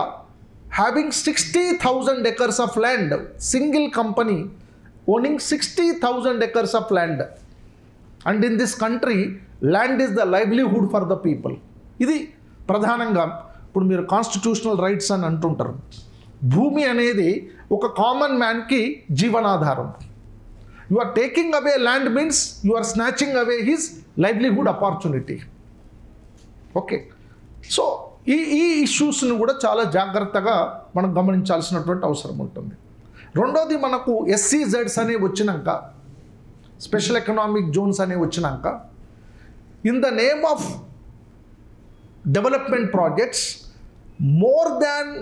having 60,000 acres of land, single company owning 60,000 acres of land. And in this country, land is the livelihood for the people. ఇది ప్రధానంగా ఇప్పుడు మీరు constitutional rights అని అంటుంటారు. భూమి అనేది ఒక common మ్యాన్కి జీవనాధారం. You are taking away land means you are snatching away his livelihood opportunity. Okay, so ఈ ఇష్యూస్ని కూడా చాలా జాగ్రత్తగా మనం గమనించాల్సినటువంటి అవసరం ఉంటుంది. రెండోది, మనకు SEZs అనేవి వచ్చినాక, స్పెషల్ ఎకనామిక్ జోన్స్ అనేవి వచ్చినాక, in the name of development projects more than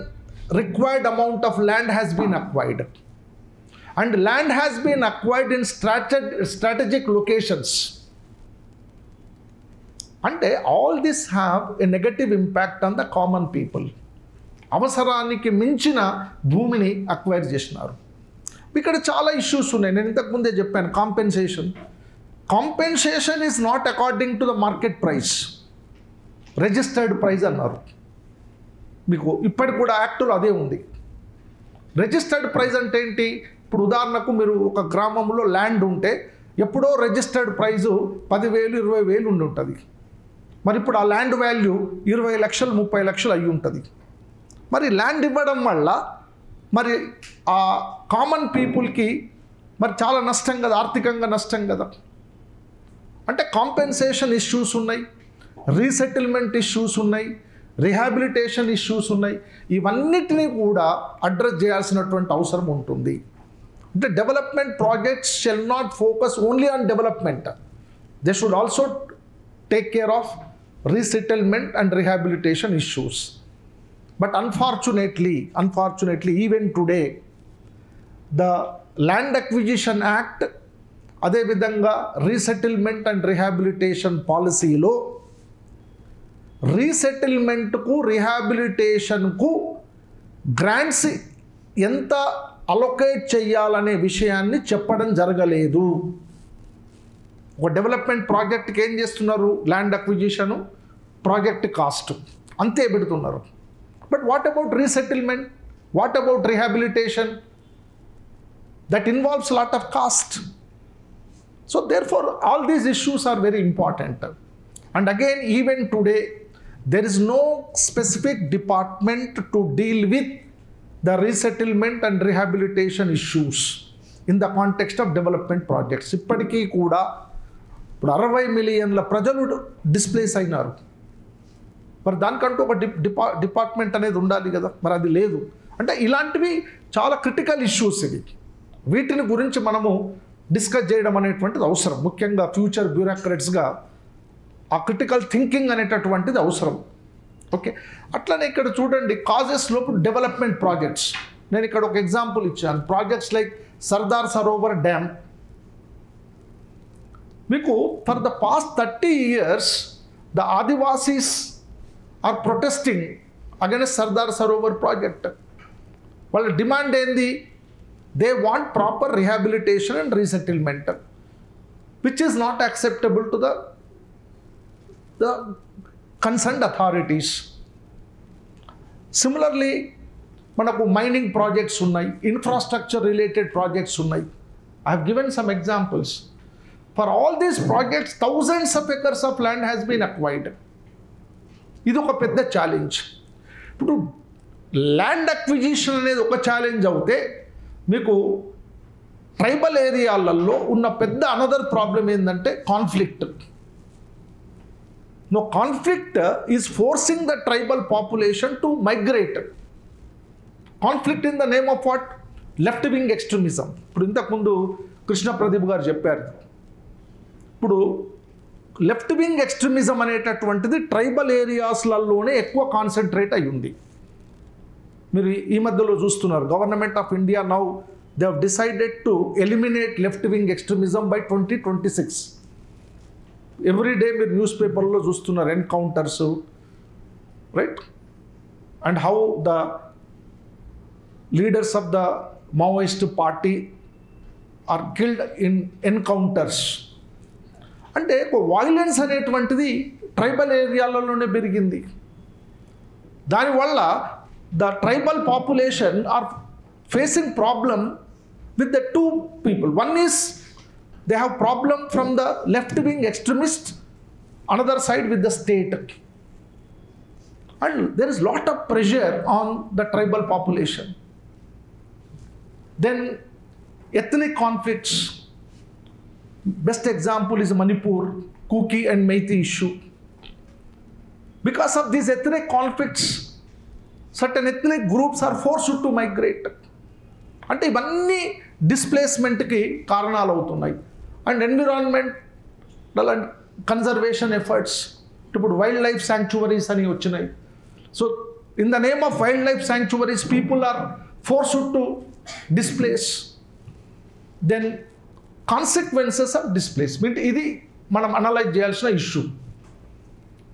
required amount of land has been acquired, and land has been acquired in strategic locations. And all this have a negative impact on the common people. అవసరానికి మించిన భూమిని acquire చేసినారు. ఇక్కడ చాలా issues ఉన్నాయి. నేను ఇంతకు ముందే చెప్పాను, compensation is not according to the market price, registered price అన్నారు. మీకు ఇప్పటికి కూడా యాక్టులో అదే ఉంది. రిజిస్టర్డ్ ప్రైస్ అంటే ఏంటి? ఇప్పుడు ఉదాహరణకు మీరు ఒక గ్రామంలో ల్యాండ్ ఉంటే ఎప్పుడో రిజిస్టర్డ్ ప్రైజు 10,000, 20,000 ఉండి ఉంటుంది. మరి ఇప్పుడు ఆ ల్యాండ్ వాల్యూ 20 లక్షలు, 30 లక్షలు అయ్యి ఉంటుంది. మరి ల్యాండ్ ఇవ్వడం వల్ల మరి ఆ కామన్ పీపుల్కి మరి చాలా నష్టం కదా, ఆర్థికంగా నష్టం కదా. అంటే కాంపెన్సేషన్ ఇష్యూస్ ఉన్నాయి, రీసెటిల్మెంట్ ఇష్యూస్ ఉన్నాయి, రిహాబిలిటేషన్ ఇష్యూస్ ఉన్నాయి. ఇవన్నిటినీ కూడా అడ్రస్ చేయాల్సినటువంటి అవసరం ఉంటుంది. అంటే development projects shall not focus only on development, they should also take care of resettlement and rehabilitation issues. But unfortunately even today the land acquisition act, అదేవిధంగా resettlement and rehabilitation పాలసీలో రీసెటిల్మెంట్కు రీహాబిలిటేషన్కు grants ఎంత allocate చేయాలనే విషయాన్ని చెప్పడం జరగలేదు. ఒక development ప్రాజెక్ట్కి ఏం చేస్తున్నారు? ల్యాండ్ అక్విజిషను, ప్రాజెక్ట్ కాస్ట్ అంతే పెడుతున్నారు. But what about resettlement? What about rehabilitation? That involves lot of cost. So therefore all these issues are very important. And again, even today there is no specific department to deal with the resettlement and rehabilitation issues in the context of development projects. ఇప్పటికీ కూడా ఇప్పుడు 60 మిలియన్ల ప్రజలు displays అయినారు. మరి దానికంటూ ఒక department అనేది ఉండాలి కదా, మరి అది లేదు. అంటే ఇలాంటివి చాలా క్రిటికల్ ఇష్యూస్ ఇవి. వీటిని గురించి మనము డిస్కస్ చేయడం అనేటువంటిది అవసరం. ముఖ్యంగా ఫ్యూచర్ బ్యూరోక్రాట్స్గా ఆ క్రిటికల్ థింకింగ్ అనేటటువంటిది అవసరం. ఓకే, అట్లనే ఇక్కడ చూడండి కాజెస్ లోపు డెవలప్మెంట్ ప్రాజెక్ట్స్. నేను ఇక్కడ ఒక ఎగ్జాంపుల్ ఇచ్చాను. Projects like Sardar Sarovar dam. మీకు for the past 30 years the Adivasis are protesting against Sardar Sarovar project. వాళ్ళ డిమాండ్ ఏంది? They want proper rehabilitation and resettlement, which is not acceptable to the concerned authorities. Similarly, manaku mining projects unnai, infrastructure related projects unnai. I have given some examples. For all these projects, thousands of acres of land has been acquired. Idu oka pedda challenge. Ippudu land acquisition anedi oka challenge avute, మీకు tribal ఏరియాలలో ఉన్న పెద్ద another problem ఏంటంటే conflict. No conflict is forcing the tribal population to migrate. Conflict in the name of what? Left wing extremism. ఇప్పుడు ఇంతకుముందు కృష్ణ ప్రదీప్ గారు చెప్పారు. ఇప్పుడు లెఫ్ట్ వింగ్ ఎక్స్ట్రీమిజం అనేటటువంటిది ట్రైబల్ ఏరియాస్లలోనే ఎక్కువ కాన్సన్ట్రేట్ అయి ఉంది. మీరు ఈ మధ్యలో చూస్తున్నారు government of India now they have decided to eliminate left wing extremism by 2026. Every day మీరు న్యూస్ పేపర్లో చూస్తున్నారు encounters, right? And how the leaders of the Maoist party or killed in encounters. అంటే వైలెన్స్ అనేటువంటిది tribal ఏరియాలలోనే పెరిగింది. దానివల్ల the tribal population are facing problem with the two people. One is they have problem from the left wing extremist, another side with the state, and there is lot of pressure on the tribal population. Then ethnic conflicts. Best example is Manipur, Kuki and Meitei issue. Because of these ethnic conflicts, certain ethnic groups are forced to migrate. అంటే ఇవన్నీ డిస్ప్లేస్మెంట్కి కారణాలు అవుతున్నాయి. And environmental and conservation efforts. ఇప్పుడు wildlife sanctuaries అని వచ్చినాయి. So in the name of wildlife sanctuaries people are forced to displace. Then consequences of displacement. ఇది మనం అనలైజ్ చేయాల్సిన ఇష్యూ.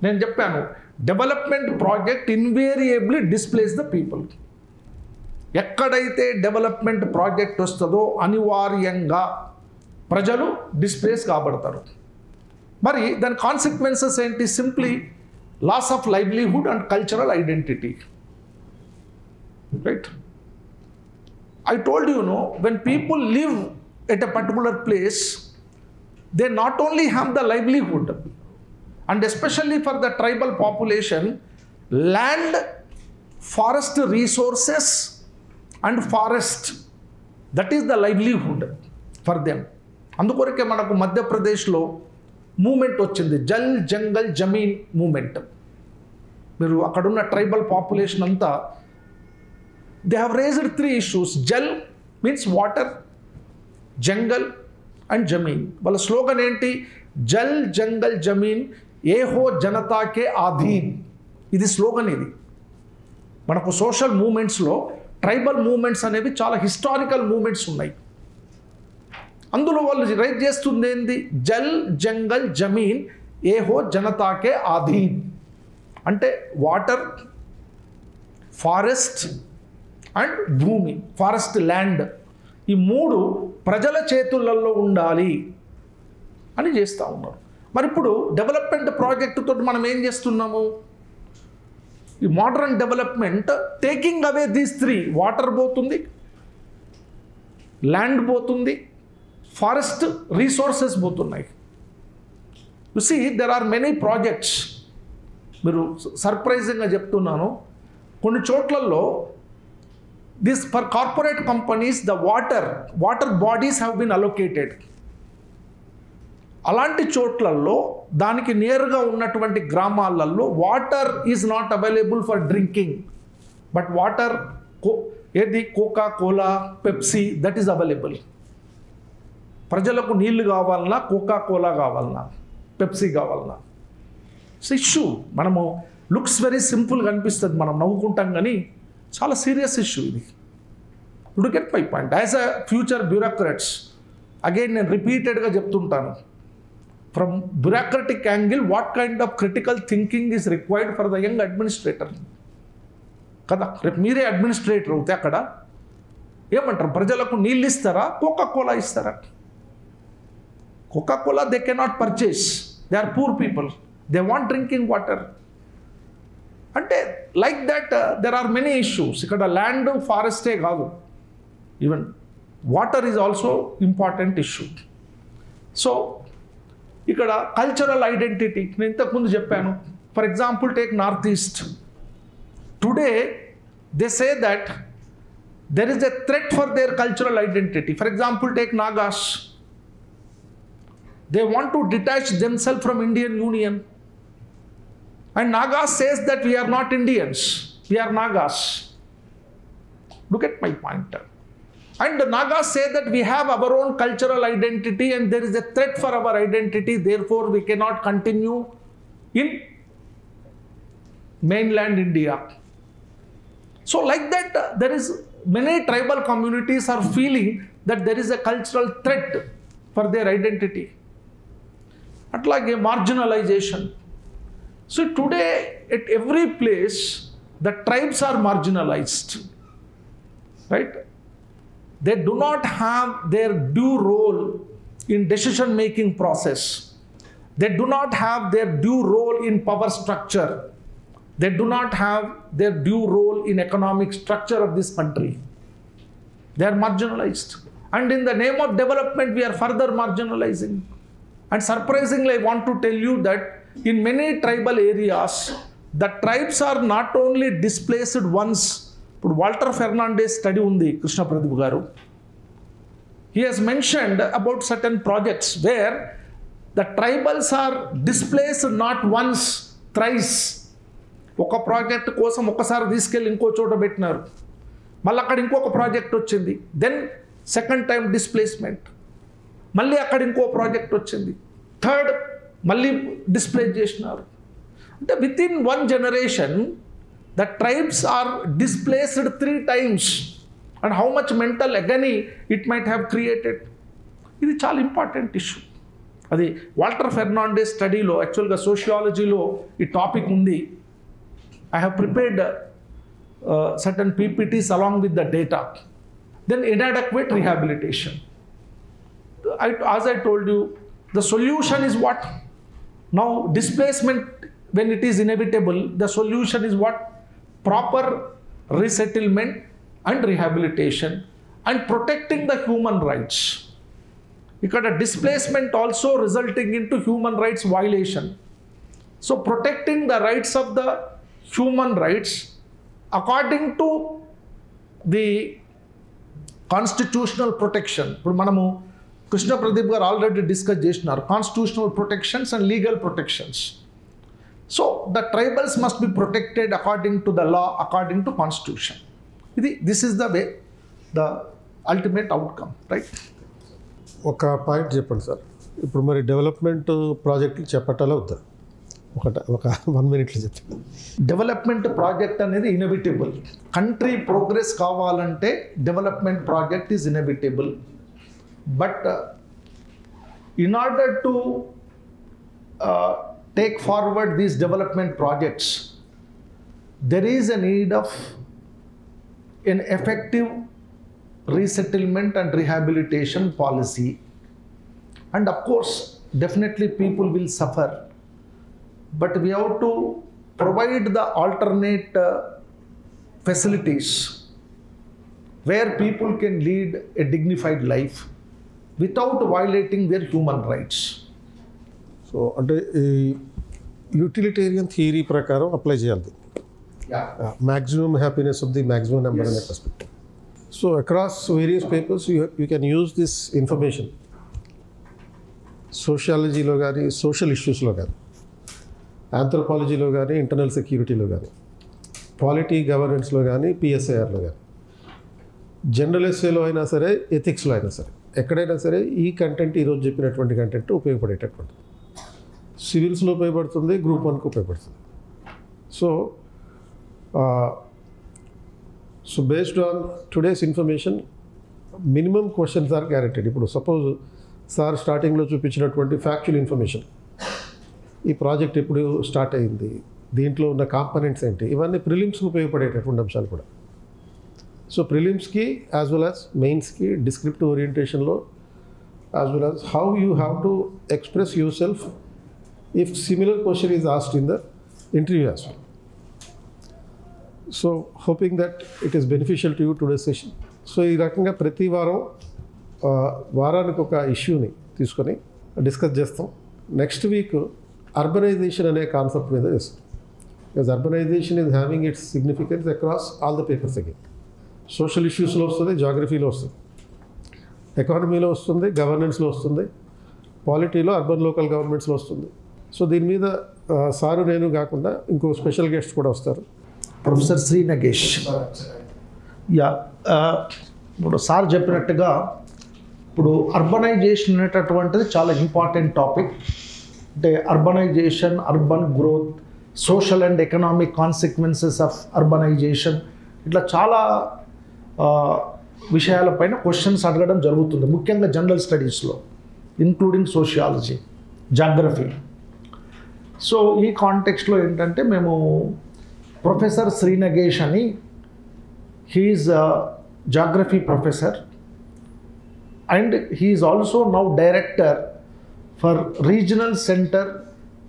నేను చెప్పాను development project invariably displace the people. ఎక్కడైతే development project వస్తుందో అనివార్యంగా ప్రజలు డిస్ప్లేస్ కాబడతారు. మరి దాని కాన్సిక్వెన్సెస్ ఏంటి? Simply loss of livelihood and cultural identity, right? I told you no, when people live at a particular place, they not only have the livelihood, and especially for the tribal population, land, forest resources and forest, that is the livelihood for them. అందుకొరకే మనకు మధ్యప్రదేశ్లో moment వచ్చింది, జల్ జంగల్ Zameen movement. మీరు అక్కడున్న tribal population అంతా they have raised 3 issues. Jal means water, jangal and zameen. వాళ్ళ slogan ఏంటి? జల్ జంగల్ జమీన్ ఏ హో జనతాకే ఆధీన్. ఇది స్లోగన్. ఇది మనకు సోషల్ మూమెంట్స్లో ట్రైబల్ మూమెంట్స్ అనేవి చాలా హిస్టారికల్ మూమెంట్స్ ఉన్నాయి. అందులో వాళ్ళు రైట్ చేస్తుంది ఏంది? జల్ జంగల్ జమీన్ ఏ హో జనతాకే ఆధీన్. అంటే వాటర్, ఫారెస్ట్ అండ్ భూమి, ఫారెస్ట్ ల్యాండ్, ఈ 3 ప్రజల చేతులలో ఉండాలి అని చేస్తూ ఉన్నారు. మరి ఇప్పుడు డెవలప్మెంట్ ప్రాజెక్టుతో మనం ఏం చేస్తున్నాము? ఈ modern development taking away these 3, water పోతుంది, ల్యాండ్ పోతుంది, ఫారెస్ట్ రీసోర్సెస్ పోతున్నాయి. You see there are many projects. మీరు సర్ప్రైజింగ్గా చెప్తున్నాను, కొన్ని చోట్లలో this for corporate companies the water bodies have been allocated. అలాంటి చోట్లలో దానికి నేరుగా ఉన్నటువంటి గ్రామాలలో water is not available for drinking, but water ఏది Coca Cola, Pepsi that is available. ప్రజలకు నీళ్లు కావాలన్నా, కోకా కోలా కావాలన్నా, పెప్సీ కావాలన్నా, ఇట్స్ ఇష్యూ. మనము లుక్స్ వెరీ సింపుల్గా అనిపిస్తుంది, మనం నవ్వుకుంటాం, కానీ చాలా సీరియస్ ఇష్యూ ఇది. Do get my point. As a future bureaucrats, again నేను రిపీటెడ్గా చెప్తుంటాను, from bureaucratic angle what kind of critical thinking is required for the young administrator కదా. రేపు మీరే అడ్మినిస్ట్రేటర్ అవుతే అక్కడ ఏమంటారు? ప్రజలకు నీళ్ళు ఇస్తారా, కోకా కోలా ఇస్తారా? Coca Cola they cannot purchase, they are poor people, they want drinking water. అంటే like that there are many issues. ఇక్కడ ల్యాండ్, ఫారెస్టే కాదు, even water is also important issue. So ఇక్కడ కల్చరల్ ఐడెంటిటీ నేను ఇంతకుముందు చెప్పాను. For example take north east. Today they say that there is a threat for their cultural identity. For example, take Nagas. They want to detach themselves from Indian Union. And Nagas says that we are not Indians, we are Nagas. Look at my point. And the Nagas say that we have our own cultural identity and there is a threat for our identity, therefore we cannot continue in mainland India. So like that, there is many tribal communities are feeling that there is a cultural threat for their identity. Atlage marginalization. So today at every place the tribes are marginalized, right? They do not have their due role in decision making process. They do not have their due role in power structure. They do not have their due role in economic structure of this country. They are marginalized. And in the name of development, we are further marginalizing. And surprisingly, I want to tell you that in many tribal areas, the tribes are not only displaced once. Walter Fernandez study undi, Krishna Pradeep garu. He has mentioned about certain projects where the tribals are displaced not once, thrice. ఒక project కోసం ఒకసారి తీసుకెళ్ళి ఇంకో చోట పెట్టినారు, మళ్ళీ అక్కడ ఇంకొక ప్రాజెక్ట్ వచ్చింది, దెన్ సెకండ్ టైం డిస్ప్లేస్మెంట్, మళ్ళీ అక్కడ ఇంకో ప్రాజెక్ట్ వచ్చింది, థర్డ్ మళ్ళీ డిస్ప్లేస్ చేసినారు. అంటే within 1 generation the tribes are displaced 3 times. And how much mental agony it might have created. ఇది చాలా ఇంపార్టెంట్ ఇష్యూ. అది వాల్టర్ ఫెర్నాండెస్ స్టడీలో, యాక్చువల్గా సోషియాలజీలో ఈ టాపిక్ ఉంది. I have prepared certain PPTs along with the data. Then inadequate rehabilitation. As I told you, the solution is what? Now displacement, when it is inevitable, the solution is what? Proper resettlement and rehabilitation and protecting the human rights. Ikkada displacement also resulting into human rights violation. So protecting the rights of the human rights according to the constitutional protection. ఇప్పుడు మనము కృష్ణ ప్రదీప్ గారు already discuss చేసినారు constitutional protections and legal protections. So the tribals must be protected according to the law, according to constitution. This is the way, the ultimate outcome, right? ఒక point చెప్పండి sir. ఇప్పుడు మరి development ప్రాజెక్టులు చెప్పటాలో వద్దా? ఒక 1 minute చెప్పండి. Development project అనేది inevitable. Country progress కావాలంటే development project is inevitable. But in order to take forward these development projects, there is a need of an effective resettlement and rehabilitation policy. And of course, definitely people will suffer, but we have to provide the alternate facilities where people can lead a dignified life without violating their human rights. So అంటే ఈ utilitarian theory ప్రకారం apply చేయాలి. Maximum happiness of the maximum number అనే perspective. So across various papers you can use this information సోషియాలజీలో కానీ, social ఇష్యూస్లో కానీ, ఆంథ్రోపాలజీలో కానీ, internal సెక్యూరిటీలో కానీ, పాలిటీ గవర్నెన్స్లో కానీ, పిఎస్ఐఆర్లో కానీ, జనరల్ ఎస్ఏలో అయినా సరే, ఎథిక్స్లో అయినా సరే, ఎక్కడైనా సరే ఈ కంటెంట్ ఈరోజు చెప్పినటువంటి కంటెంట్ ఉపయోగపడేటటువంటిది. సివిల్స్లో ఉపయోగపడుతుంది, గ్రూప్ 1కు ఉపయోగపడుతుంది. So based on today's information minimum questions are guaranteed. ఇప్పుడు సపోజ్ సార్ స్టార్టింగ్లో చూపించినటువంటి ఫ్యాక్చువల్ ఇన్ఫర్మేషన్, ఈ ప్రాజెక్ట్ ఎప్పుడు స్టార్ట్ అయింది, దీంట్లో ఉన్న కాంపనెంట్స్ ఏంటి, ఇవన్నీ ప్రిలిమ్స్కి ఉపయోగపడేటటువంటి అంశాలు కూడా. సో ప్రిలిమ్స్కి యాజ్ వెల్ యాజ్ మెయిన్స్కి డిస్క్రిప్టివ్ ఓరియంటేషన్లో as well as how you have to express yourself if similar question is asked in the interview as well. So hoping that it is beneficial to you today session. So ఈ రకంగా ప్రతి వారానికి ఒక ఇష్యూని తీసుకొని discuss చేస్తాం. Next week urbanization అనే concept మీద చేస్తాం. Because urbanization is having its significance across all the papers again. Social ఇష్యూస్లో వస్తుంది, జాగ్రఫీలో వస్తుంది, ఎకానమీలో వస్తుంది, గవర్నెన్స్లో వస్తుంది, పాలిటీలో, అర్బన్ లోకల్ గవర్నమెంట్స్లో వస్తుంది. సో దీని మీద సారు నేను కాకుండా ఇంకో స్పెషల్ గెస్ట్ కూడా వస్తారు, ప్రొఫెసర్ శ్రీ నగేష్. ఇప్పుడు సార్ చెప్పినట్టుగా ఇప్పుడు అర్బనైజేషన్ అనేటటువంటిది చాలా ఇంపార్టెంట్ టాపిక్. అంటే urbanisation, urban growth, social and economic consequences of urbanisation, ఇట్లా చాలా విషయాలపైన క్వశ్చన్స్ అడగడం జరుగుతుంది, ముఖ్యంగా జనరల్ స్టడీస్లో, ఇంక్లూడింగ్ సోషియాలజీ, జాగ్రఫీ. సో ఈ కాంటెక్స్ట్లో ఏంటంటే మేము ప్రొఫెసర్ శ్రీ నగేష్ అని, he is geography professor and he is also now director for Regional Center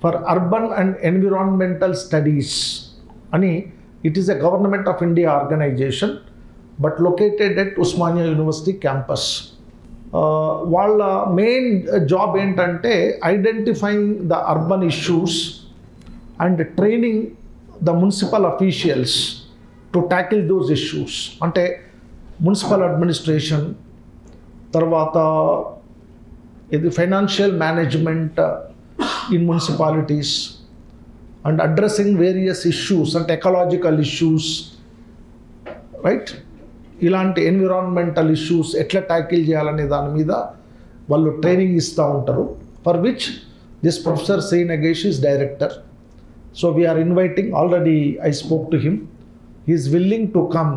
for Urban and Environmental Studies ani. It is a Government of India organization but located at Usmania University campus. వాళ్ళ main job ఏంటంటే identifying the urban issues and training the municipal officials to tackle those issues. అంటే municipal administration, తర్వాత ఇది financial management in municipalities and addressing various issues అంటే ecological issues, right, ఇలాంటి environmental issues ఎట్లా tackle చేయాలనే దాని మీద వాళ్ళు ట్రైనింగ్ ఇస్తూ ఉంటారు. For which this professor Shri Nagesh is director. So we are inviting, already I spoke to him, he is willing to come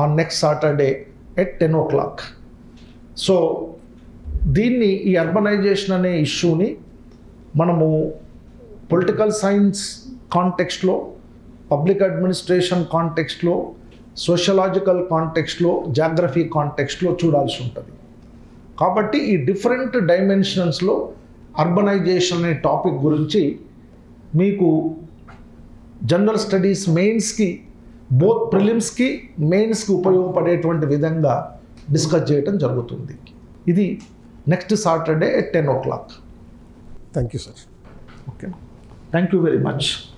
on next Saturday at 10 o'clock. So దీన్ని, ఈ అర్బనైజేషన్ అనే ఇష్యూని మనము పొలిటికల్ సైన్స్ కాంటెక్స్ట్లో, పబ్లిక్ అడ్మినిస్ట్రేషన్ కాంటెక్స్ట్లో, sociological కాంటెక్స్ట్లో, geography కాంటెక్స్ట్లో చూడాల్సి ఉంటుంది. కాబట్టి ఈ డిఫరెంట్ డైమెన్షన్స్లో అర్బనైజేషన్ అనే టాపిక్ గురించి మీకు జనరల్ స్టడీస్ మెయిన్స్కి, బోత్ ప్రిలిమ్స్కి మెయిన్స్కి ఉపయోగపడేటువంటి విధంగా డిస్కస్ చేయడం జరుగుతుంది. ఇది next Saturday at 10 o'clock. Thank you sir. Okay, thank you very much.